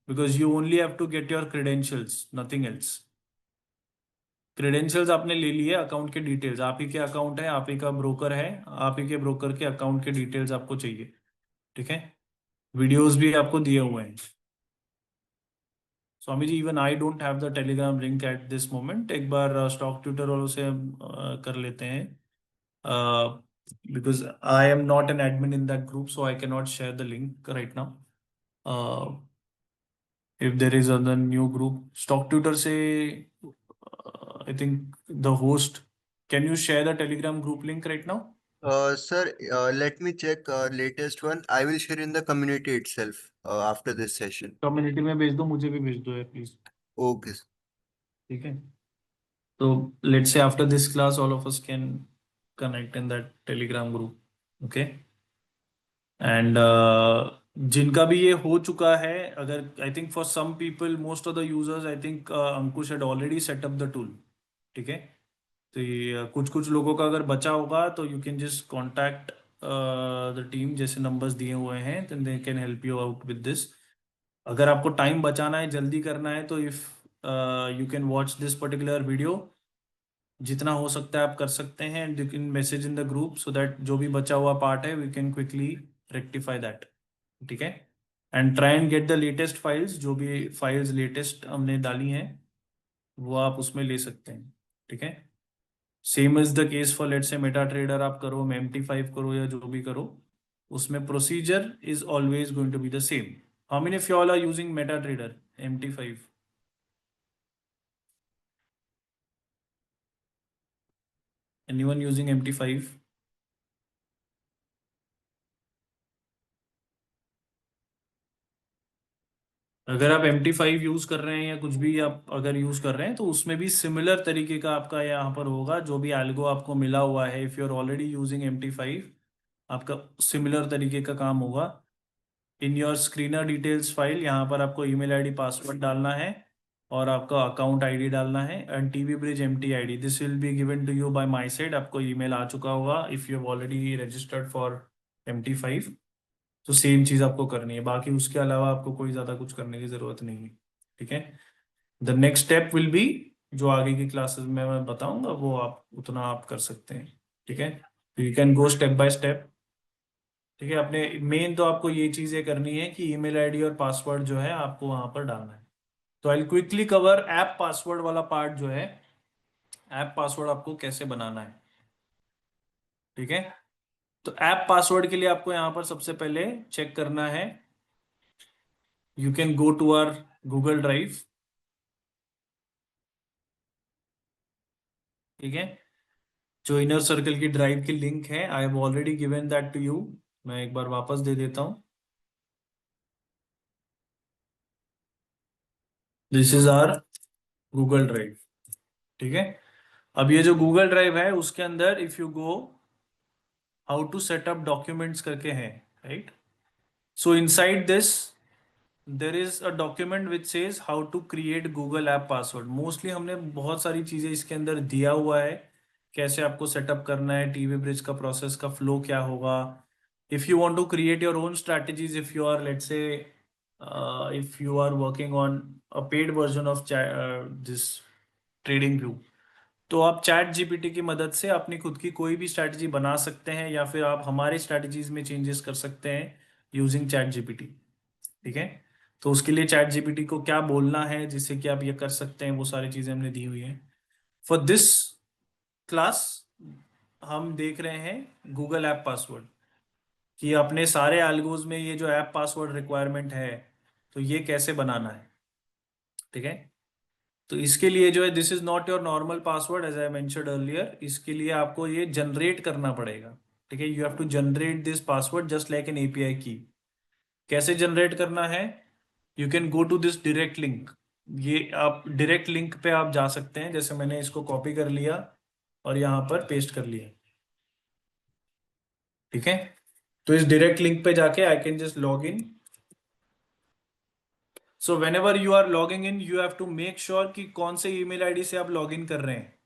because you only have to get your credentials, nothing else. Credentials आपने ले लिए, अकाउंट के डिटेल्स, आप ही के अकाउंट है, आप ही का ब्रोकर है, आप ही के ब्रोकर के अकाउंट के डिटेल्स आपको चाहिए। ठीक है, वीडियोस भी आपको दिए हुए हैं। Swami ji, even I don't have the Telegram link at this moment, एक बार स्टॉक ट्यूटर वालों से हम कर लेते हैं, because I am not an admin in that group, so I can not share the link right now. If there is a new group Stock Tutor से, I think the host, can you share the Telegram group link right now? Sir, let me check latest one. I will share in the community itself after this session. Community में भेज दो, मुझे भी भेज दो यार please. Okay, sir. ठीक है, तो let's say after this class all of us can connect in that Telegram group. Okay, and जिनका भी ये हो चुका है, अगर I think for some people, most of the users, I think Ankush had already set up the tool. ठीक है, तो ये कुछ कुछ लोगों का अगर बचा होगा तो you can just contact the team, जैसे नंबर्स दिए हुए हैं, then they can help you out with this. अगर आपको टाइम बचाना है, जल्दी करना है, तो if you can watch this particular video, जितना हो सकता है आप कर सकते हैं, and you can message in the group so that जो भी बचा हुआ पार्ट है we can quickly rectify that. ठीक है, and try and gate the latest files, जो भी फाइल्स लेटेस्ट हमने डाली हैं वो आप उसमें ले सकते हैं। ठीक है, same is the case for let's say MetaTrader आप करो, MT5 करो, या जो भी करो, उसमें procedure is always going to be the same. How many of you all are using MetaTrader MT5? Anyone using MT5? अगर आप MT5 यूज कर रहे हैं या कुछ भी आप अगर यूज कर रहे हैं, तो उसमें भी सिमिलर तरीके का आपका यहाँ पर होगा, जो भी एल्गो आपको मिला हुआ है, if you are already using MT5, आपका सिमिलर तरीके का काम होगा। In your screener details file, यहाँ पर आपको ईमेल आईडी पासवर्ड डालना है और आपका अकाउंट आईडी डालना है, and TV bridge MT ID, this will be given to you by my side. आपको ईमेल आ चुका होगा if you have already registered for MT5। तो सेम चीज आपको करनी है, बाकी उसके अलावा आपको कोई ज्यादा कुछ करने की जरूरत नहीं है। ठीक है, the next step will be, जो आगे की क्लासेस में मैं बताऊंगा वो आप उतना आप कर सकते हैं। ठीक है, you can go step by step. ठीक है, अपने मेन तो आपको ये चीजें करनी है कि ईमेल आईडी और पासवर्ड जो है आपको वहां पर डालना है। तो I quickly cover app password वाला पार्ट जो है, ऐप पासवर्ड आपको कैसे बनाना है। ठीक है, तो ऐप पासवर्ड के लिए आपको यहाँ पर सबसे पहले चेक करना है, you can go to our Google drive. ठीक है, जो इनर सर्कल की ड्राइव की लिंक है, I have already given that to you, मैं एक बार वापस दे देता हूं। This is our Google drive. ठीक है, अब ये जो गूगल ड्राइव है उसके अंदर if you go, how to set up documents करके है, right? So inside this there is a document which says how to create Google app password. Mostly हमने बहुत सारी चीजें इसके अंदर दिया हुआ है, कैसे आपको सेटअप करना है, टीवी ब्रिज का प्रोसेस का फ्लो क्या होगा। If you want to create your own strategies, if you are let's say if you are working on a paid version of this trading view, तो आप चैट जीपीटी की मदद से अपनी खुद की कोई भी स्ट्रैटेजी बना सकते हैं, या फिर आप हमारे स्ट्रैटेजीज में चेंजेस कर सकते हैं यूजिंग चैट जीपीटी। ठीक है, तो उसके लिए चैट जीपीटी को क्या बोलना है जिससे कि आप ये कर सकते हैं, वो सारी चीजें हमने दी हुई हैं। फॉर दिस क्लास हम देख रहे हैं गूगल ऐप पासवर्ड, कि अपने सारे एल्गोज में ये जो ऐप पासवर्ड रिक्वायरमेंट है तो ये कैसे बनाना है। ठीक है, तो इसके लिए जो है this is not your normal password as I mentioned earlier, इसके लिए आपको ये जनरेट करना पड़ेगा। ठीक है, you have to generate this password just like an API key. कैसे जनरेट करना है? You can go to this direct link. ये आप डायरेक्ट लिंक पे आप जा सकते हैं, जैसे मैंने इसको कॉपी कर लिया और यहाँ पर पेस्ट कर लिया। ठीक है, तो इस डायरेक्ट लिंक पे जाके I can just log in. So whenever you are logging in you have to make sure कि कौन से ईमेल आईडी से आप लॉग इन कर रहे हैं।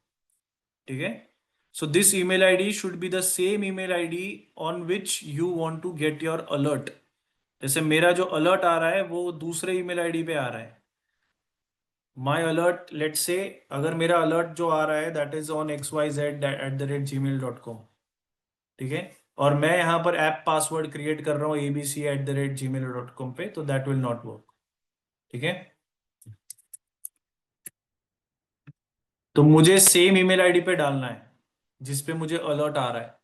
ठीक है, so this email ID should be the same email ID on which you want to get your alert. जैसे मेरा जो अलर्ट आ रहा है वो दूसरे ईमेल आईडी पे आ रहा है। माई अलर्ट लेट से, अगर मेरा अलर्ट जो आ रहा है दैट इज ऑन xyz@gmail.com। ठीक है, और मैं यहाँ पर ऐप पासवर्ड क्रिएट कर रहा हूँ abc@gmail.com पे, तो दैट विल नॉट वर्क। ठीक है, तो मुझे सेम ईमेल आईडी पे डालना है जिस पे मुझे अलर्ट आ रहा है।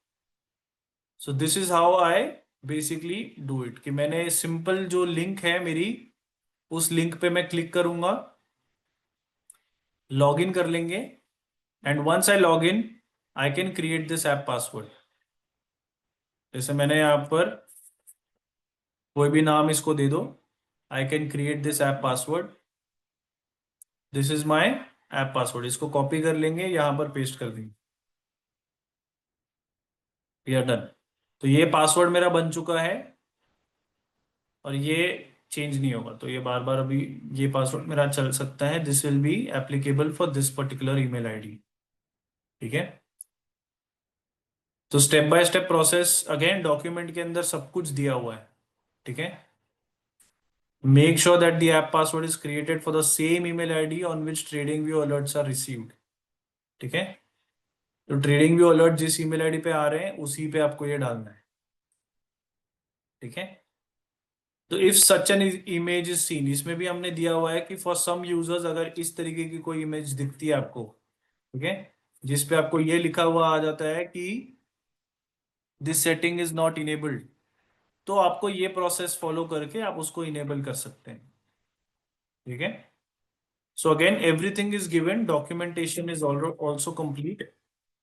So this is how I basically do it, कि मैंने सिंपल जो लिंक है मेरी, उस लिंक पे मैं क्लिक करूंगा, लॉग इन कर लेंगे, and once I log in I can create this app password. जैसे मैंने यहाँ पर कोई भी नाम इसको दे दो, आई can create this app password, this is my app password. इसको कॉपी कर लेंगे, यहाँ पर पेस्ट कर देंगे, वी आर डन। तो ये पासवर्ड मेरा बन चुका है और ये चेंज नहीं होगा, तो ये बार बार अभी ये पासवर्ड मेरा चल सकता है। This will be applicable for this particular email ID. ठीक है, तो step by step process, again document के अंदर सब कुछ दिया हुआ है। ठीक है, make sure that the app password is created for the same email ID on which trading view alerts are received. ठीक है, तो ट्रेडिंग व्यू अलर्ट जिस ईमेल आईडी पे आ रहे हैं उसी पे आपको ये डालना है। ठीक है, तो if such an image is seen, इसमें भी हमने दिया हुआ है कि फॉर सम यूजर्स अगर इस तरीके की कोई इमेज दिखती है आपको, ठीक है, जिस पे आपको ये लिखा हुआ आ जाता है कि this setting is not enabled, तो आपको ये प्रोसेस फॉलो करके आप उसको इनेबल कर सकते हैं। ठीक है, so again everything is given, documentation is also complete,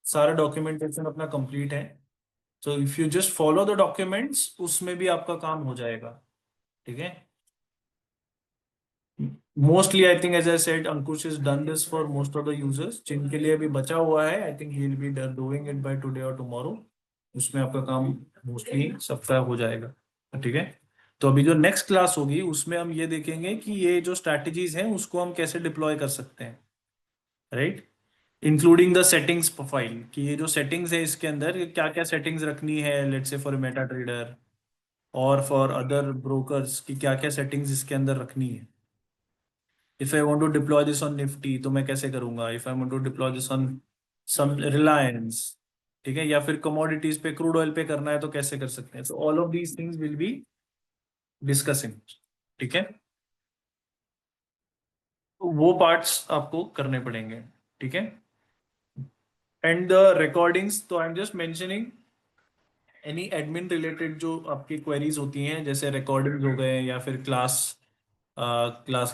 सारा डॉक्यूमेंटेशन अपना कंप्लीट है। So if you just follow the documents उसमें भी आपका काम हो जाएगा। ठीक है, mostly I think as I said Ankush is done this for most of the users, जिनके लिए अभी बचा हुआ है I think he will be doing it by today और टुमारो। उसमें आपका काम मोस्टली सबका हो जाएगा। ठीक है, तो अभी जो नेक्स्ट क्लास होगी उसमें हम ये देखेंगे कि ये जो स्ट्रैटेजीज हैं उसको हम कैसे डिप्लॉय कर सकते हैं, right, including the settings profile, कि ये जो सेटिंग्स है इसके अंदर क्या क्या सेटिंग्स रखनी है, let's say for meta trader और फॉर अदर ब्रोकर्स की क्या क्या सेटिंग्स इसके अंदर रखनी है। If I want to deploy this on Nifty तो मैं कैसे करूंगा, if I want to deploy this on some Reliance, ठीक है, या फिर कमोडिटीज पे क्रूड ऑयल पे करना है तो कैसे कर सकते हैं। तो all of these things will be discussing. ठीक है, तो वो पार्ट्स आपको करने पड़ेंगे। ठीक है, एंड द रिकॉर्डिंग्स, तो I am just mentioning any admin related जो आपकी क्वेरीज होती हैं, जैसे रिकॉर्डिंग हो गए या फिर क्लास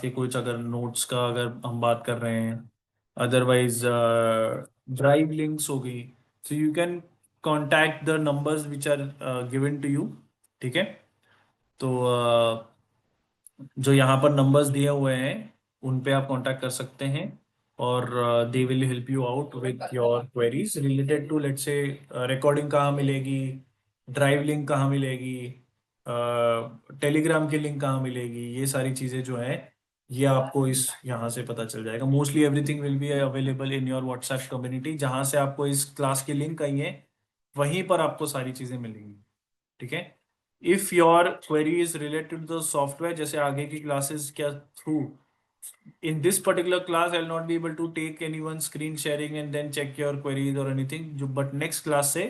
के कुछ अगर नोट्स का अगर हम बात कर रहे हैं, अदरवाइज ड्राइव लिंक्स हो गई, so you can contact the numbers which are given to you. ठीक है, तो जो यहाँ पर नंबर्स दिए हुए हैं उन पे आप कांटेक्ट कर सकते हैं और they will help you out with your queries related to, let's say recording कहाँ मिलेगी, ड्राइव लिंक कहाँ मिलेगी, टेलीग्राम की लिंक कहाँ मिलेगी, ये सारी चीज़ें जो हैं ये आपको इस यहाँ से पता चल जाएगा। Mostly everything will be available in your WhatsApp community, जहाँ से आपको इस क्लास की लिंक आई है वहीं पर आपको सारी चीज़ें मिलेंगी। ठीक है, if your query is related to the software, जैसे आगे की क्लासेस क्या through, in this particular class I'll not be able to take anyone's screen sharing and then check your queries or anything, जो but next class से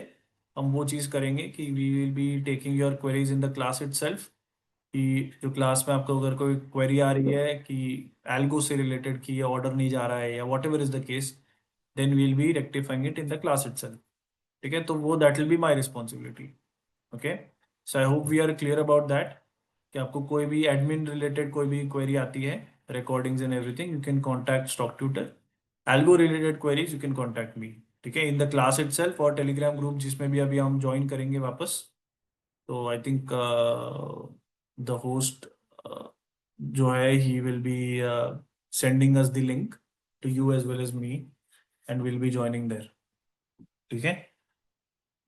हम वो चीज़ करेंगे कि we will be taking your queries in the class itself, कि जो class में आपको अगर कोई क्वेरी आ रही है कि एल्गो से रिलेटेड कि ये ऑर्डर नहीं जा रहा है या what ever is the case, then we'll be rectifying it in the class itself. ठीक है, तो वो that will be my responsibility. Okay, so I hope we are clear about that. कि आपको कोई भी admin related कोई भी query आती है, recordings and everything, you can contact stock tutor. Algo related queries you can contact me. ठीक है, in the class itself और telegram group जिसमें भी अभी हम join करेंगे वापस, तो I think the host जो है he will be sending us the link to you as well as me and we'll be joining there. ठीक है,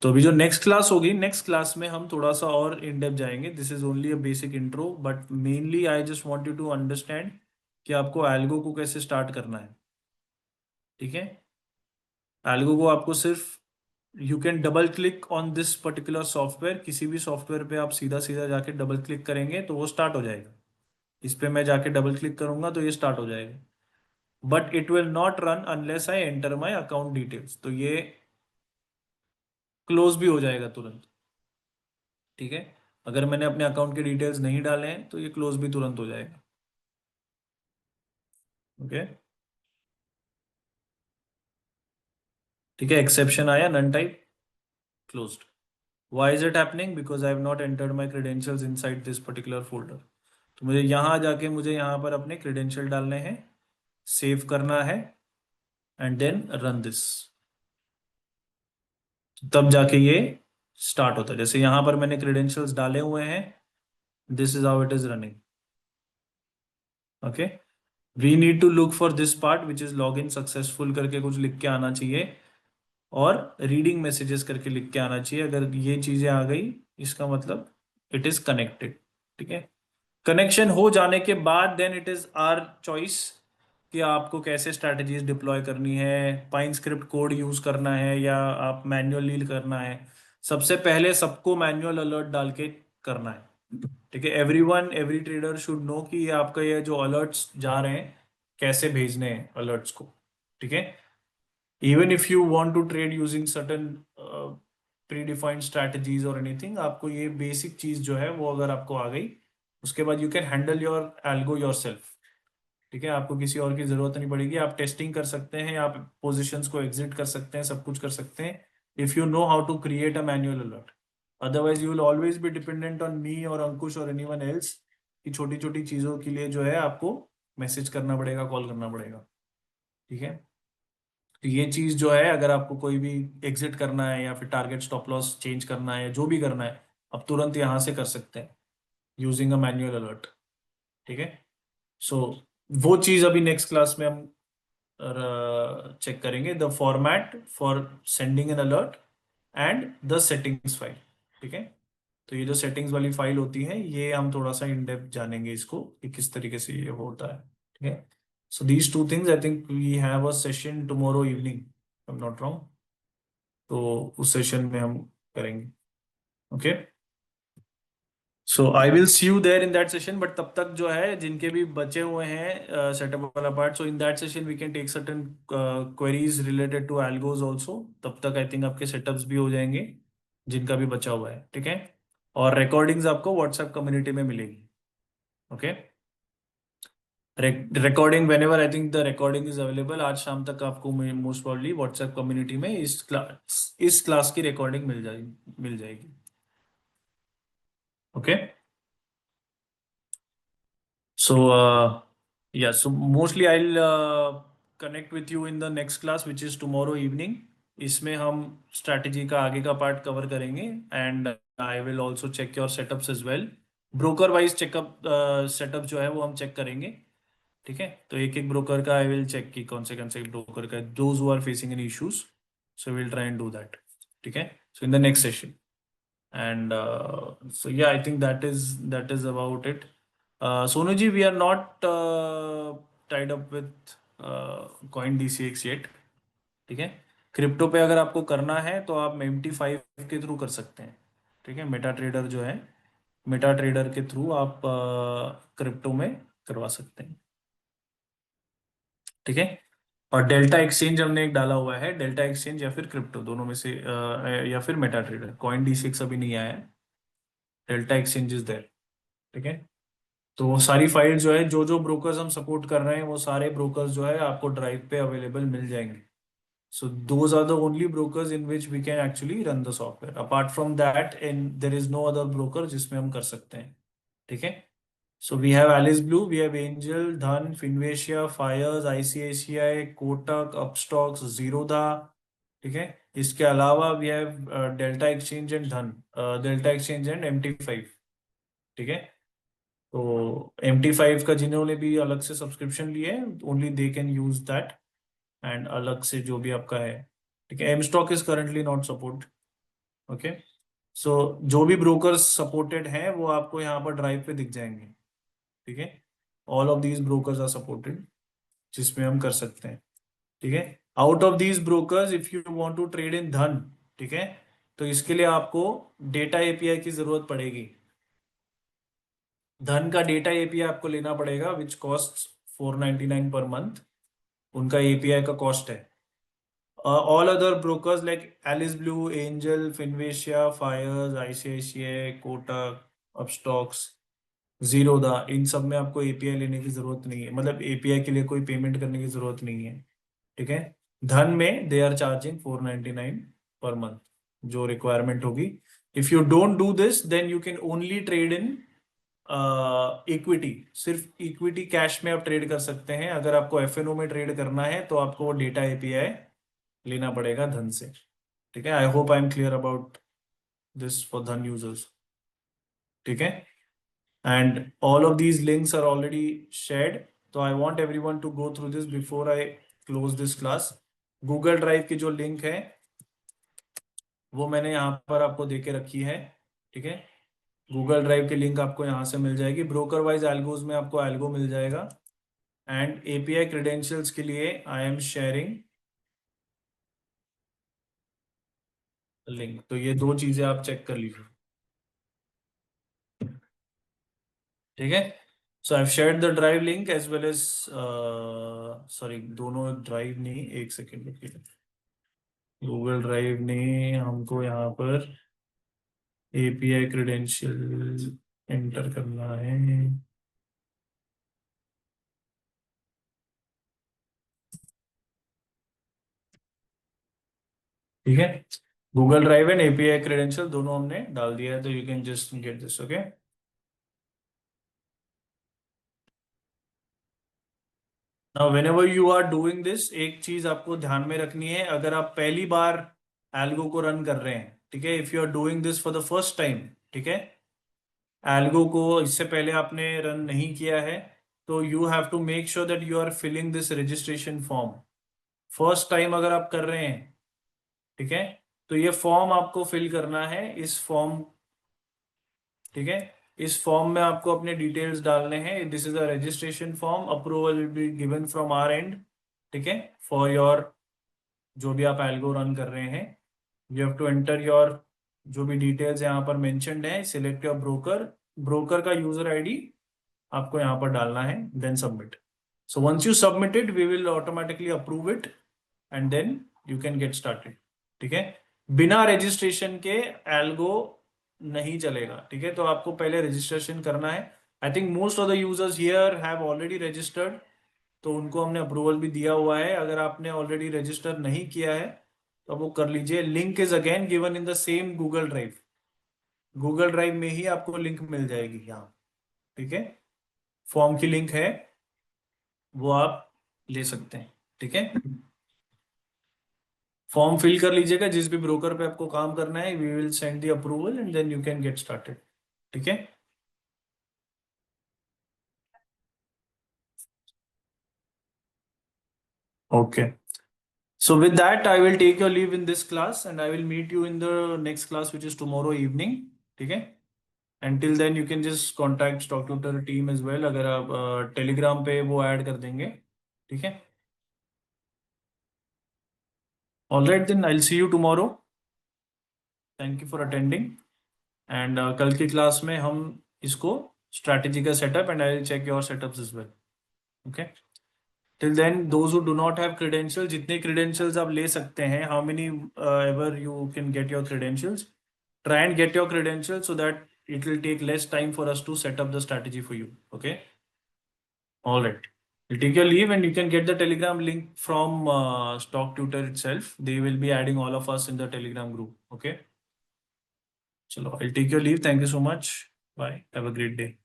तो अभी जो नेक्स्ट क्लास होगी, नेक्स्ट क्लास में हम थोड़ा सा और इन डेप्थ जाएंगे. This is only a basic intro, but mainly I just want you to understand कि आपको एल्गो को कैसे स्टार्ट करना है. ठीक है, एल्गो को आपको सिर्फ you can double click on this particular software. किसी भी सॉफ्टवेयर पे आप सीधा सीधा जाके डबल क्लिक करेंगे तो वो स्टार्ट हो जाएगा. इस पे मैं जाके डबल क्लिक करूंगा तो ये स्टार्ट हो जाएगा, but it will not run unless I enter my account details. तो ये क्लोज भी हो जाएगा तुरंत. ठीक है, अगर मैंने अपने अकाउंट के डिटेल्स नहीं डाले हैं तो ये क्लोज भी तुरंत हो जाएगा. ओके, ठीक है, एक्सेप्शन आया, none type closed. Why is it happening? Because I have not entered my credentials inside this particular folder. तो मुझे यहाँ जाके मुझे यहाँ पर अपने क्रेडेंशियल डालने हैं, सेव करना है एंड देन रन दिस. तब जाके ये स्टार्ट होता है. जैसे यहाँ पर मैंने क्रेडेंशियल्स डाले हुए हैं, this is how it is running. Okay, we need to look for this part which is log in successful करके कुछ लिख के आना चाहिए और रीडिंग मैसेजेस करके लिख के आना चाहिए. अगर ये चीजें आ गई इसका मतलब इट इज कनेक्टेड. ठीक है, कनेक्शन हो जाने के बाद then it is our choice कि आपको कैसे स्ट्रैटेजीज डिप्लॉय करनी है. पाइन स्क्रिप्ट कोड यूज करना है या आप मैन्युअली करना है. सबसे पहले सबको मैन्युअल अलर्ट डाल के करना है. ठीक है, everyone, every trader should know कि ये आपका ये जो अलर्ट्स जा रहे हैं कैसे भेजने हैं अलर्ट्स को. ठीक है, even if you want to trade using certain predefined strategies or anything, आपको ये बेसिक चीज जो है वो अगर आपको आ गई, उसके बाद you can handle your algo yourself. ठीक है, आपको किसी और की जरूरत नहीं पड़ेगी. आप टेस्टिंग कर सकते हैं, आप पोजीशंस को एग्जिट कर सकते हैं, सब कुछ कर सकते हैं if you know how to create a manual alert. Otherwise you will always be dependent on me और अंकुश और एनीवन एल्स की छोटी छोटी चीजों के लिए जो है आपको मैसेज करना पड़ेगा, कॉल करना पड़ेगा. ठीक है, तो ये चीज जो है अगर आपको कोई भी एग्जिट करना है या फिर टारगेट स्टॉप लॉस चेंज करना है, जो भी करना है, आप तुरंत यहां से कर सकते हैं यूजिंग अ मैन्युअल अलर्ट. ठीक है, सो वो चीज अभी नेक्स्ट क्लास में हम चेक करेंगे, the format for sending an alert and the settings file. ठीक है, तो ये जो सेटिंग्स वाली फाइल होती है ये हम थोड़ा सा इन डेप्थ जानेंगे इसको कि किस तरीके से ये होता है. ठीक है, so these two things I think we have a session tomorrow evening if I'm not wrong. तो उस सेशन में हम करेंगे. Okay, so I will see you there in that session. But तब तक जो है जिनके भी बचे हुए हैं सेटअप वाला part, so in that session we can take certain queries related to algos also. तब तक आई थिंक आपके सेटअप्स भी हो जाएंगे जिनका भी बचा हुआ है. ठीक है, और रिकॉर्डिंग्स आपको व्हाट्सएप कम्युनिटी में मिलेगी. Okay, recording when ever I think the recording is available, आज शाम तक आपको मोस्ट प्रॉब्ली व्हाट्सएप कम्युनिटी में इस क्लास की रिकॉर्डिंग मिल जाएगी. ओके, सो या so mostly I will connect with you in the next class which is tomorrow evening. इसमें हम स्ट्रैटेजी का आगे का पार्ट कवर करेंगे and I will also check your setups as well. Broker wise checkup setup जो है वो हम चेक करेंगे. ठीक है, तो एक एक ब्रोकर का आई विल चेक कि कौन से ब्रोकर का those who are facing any issues, so will try and do that. ठीक है, so in the next session and so या I think that is about it. Sonu ji, we are not tied up with Coin DCX yet. ठीक है, crypto पे अगर आपको करना है तो आप MT5 के थ्रू कर सकते हैं. ठीक है, मेटा ट्रेडर जो है, मेटा ट्रेडर के थ्रू आप क्रिप्टो में करवा सकते हैं. ठीक है, और डेल्टा एक्सचेंज हमने एक डाला हुआ है, डेल्टा एक्सचेंज या फिर क्रिप्टो दोनों में से या फिर मेटा ट्रेडर. कॉइन DCX अभी नहीं आया है, डेल्टा एक्सचेंज इज देयर. ठीक है, तो वो सारी फाइल जो है, जो जो ब्रोकर्स हम सपोर्ट कर रहे हैं वो सारे ब्रोकर्स जो है आपको ड्राइव पे अवेलेबल मिल जाएंगे. So those are the only brokers in which we can actually run the software. Apart from that, and there is no other broker जिसमें हम कर सकते हैं. ठीक है? So we have Alice Blue, we have Angel, Dhan, Finvasia, Fires, ICICI, Kotak, Upstocks, Zerodha. ठीक है? इसके अलावा we have Delta Exchange and Dhan, Delta Exchange and MT5. ठीक है? तो MT5 का जिन्होंने भी अलग से सब्सक्रिप्शन लिए है, only they can use that. And अलग से जो भी आपका है, ठीक है. M stock is currently not support. Okay. So जो भी ब्रोकर्स सपोर्टेड हैं वो आपको यहाँ पर ड्राइव पे दिख जाएंगे. ठीक है. All of these brokers are supported, जिसमें हम कर सकते हैं. ठीक है. Out of these brokers if you want to trade in धन, ठीक है, तो इसके लिए आपको डेटा एपीआई की जरूरत पड़ेगी. धन का डेटा एपीआई आपको लेना पड़ेगा विच कॉस्ट 499 पर मंथ. उनका एपीआई का कॉस्ट है. All other brokers like Alice Blue, Angel, Finvasia, Fires, ICICI, Kotak, Upstocks, Zerodha, इन सब में आपको एपीआई लेने की जरूरत नहीं है. मतलब एपीआई के लिए कोई पेमेंट करने की जरूरत नहीं है. ठीक है. धन में they are charging 499 per month जो रिक्वायरमेंट होगी. If you don't do this then you can only trade in equity. सिर्फ इक्विटी कैश में आप ट्रेड कर सकते हैं. अगर आपको एफएनओ में ट्रेड करना है तो आपको डेटा एपीआई लेना पड़ेगा धन से. ठीक है. I hope I am clear about this for Dhan users. ठीक है. And all of these links are already shared. तो I want everyone to go through this before I close this class. Google Drive की जो link है वो मैंने यहाँ पर आपको देके रखी है. ठीक है. गूगल ड्राइव की लिंक आपको यहाँ से मिल जाएगी. ब्रोकर वाइज एल्गोज में आपको एल्गो मिल जाएगा. एंड एपीआई क्रेडेंशियल्स के लिए आई एम शेयरिंग लिंक. तो ये दो चीजें आप चेक कर लीजिए. ठीक है. So I shared the drive link as well as, sorry दोनों ड्राइव नहीं, एक सेकेंड रुकिए. गूगल ड्राइव ने हमको यहाँ पर एपीआई क्रेडेंशियल एंटर करना है. ठीक है. Google drive and API credential दोनों हमने डाल दिया है. तो you can just get this. Okay. Now whenever you are doing this, एक चीज आपको ध्यान में रखनी है. अगर आप पहली बार एल्गो को रन कर रहे हैं, ठीक है, if you are doing this for the first time, ठीक है, एल्गो को इससे पहले आपने रन नहीं किया है, तो you have to make sure that you are filling this registration form. First time अगर आप कर रहे हैं, ठीक है, तो ये फॉर्म आपको फिल करना है. इस फॉर्म, ठीक है, इस फॉर्म में आपको अपने डिटेल्स डालने हैं. This is a registration form. Approval will be given from our and. ठीक है. फॉर योर जो भी आप एल्गो रन कर रहे हैं, you have to enter your जो भी डिटेल्स यहाँ पर मेंशन्ड है. Select your broker. ब्रोकर का यूजर आईडी आपको यहाँ पर डालना है. Then submit. So once you submit it we will automatically approve it and then you can get started. ठीक है. बिना रजिस्ट्रेशन के एल्गो नहीं चलेगा. ठीक है. तो आपको पहले रजिस्ट्रेशन करना है. I think most of the users here have already registered, तो उनको हमने अप्रूवल भी दिया हुआ है. अगर आपने ऑलरेडी रजिस्टर नहीं किया है तो वो कर लीजिए. Link is again given in the same Google drive. Google drive में ही आपको लिंक मिल जाएगी यहाँ. ठीक है. फॉर्म की लिंक है, वो आप ले सकते हैं. ठीक है. फॉर्म फिल कर लीजिएगा. जिस भी ब्रोकर पे आपको काम करना है, we will send the approval and then you can get started. ठीक है. Okay. So with that, I will take your leave in this class and I will meet you in the next class, which is tomorrow evening. ठीक है. Until then, you can just contact Stock Tutor team as well. अगर आप Telegram पे वो add कर देंगे. ठीक है. All right, then I'll see you tomorrow. Thank you for attending. And कल की क्लास में हम इसको strategy का setup and I'll check your setups as well. Okay. Till then, those who do not have credentials, जितने credentials आप ले सकते हैं, how many ever you can get your credentials, try and get your credentials so that it will take less time for us to set up the strategy for you. Okay. All right. You take your leave and you can get the Telegram link from Stock Tutor itself. They will be adding all of us in the Telegram group. Okay. So I'll take your leave. Thank you so much. Bye. Have a great day.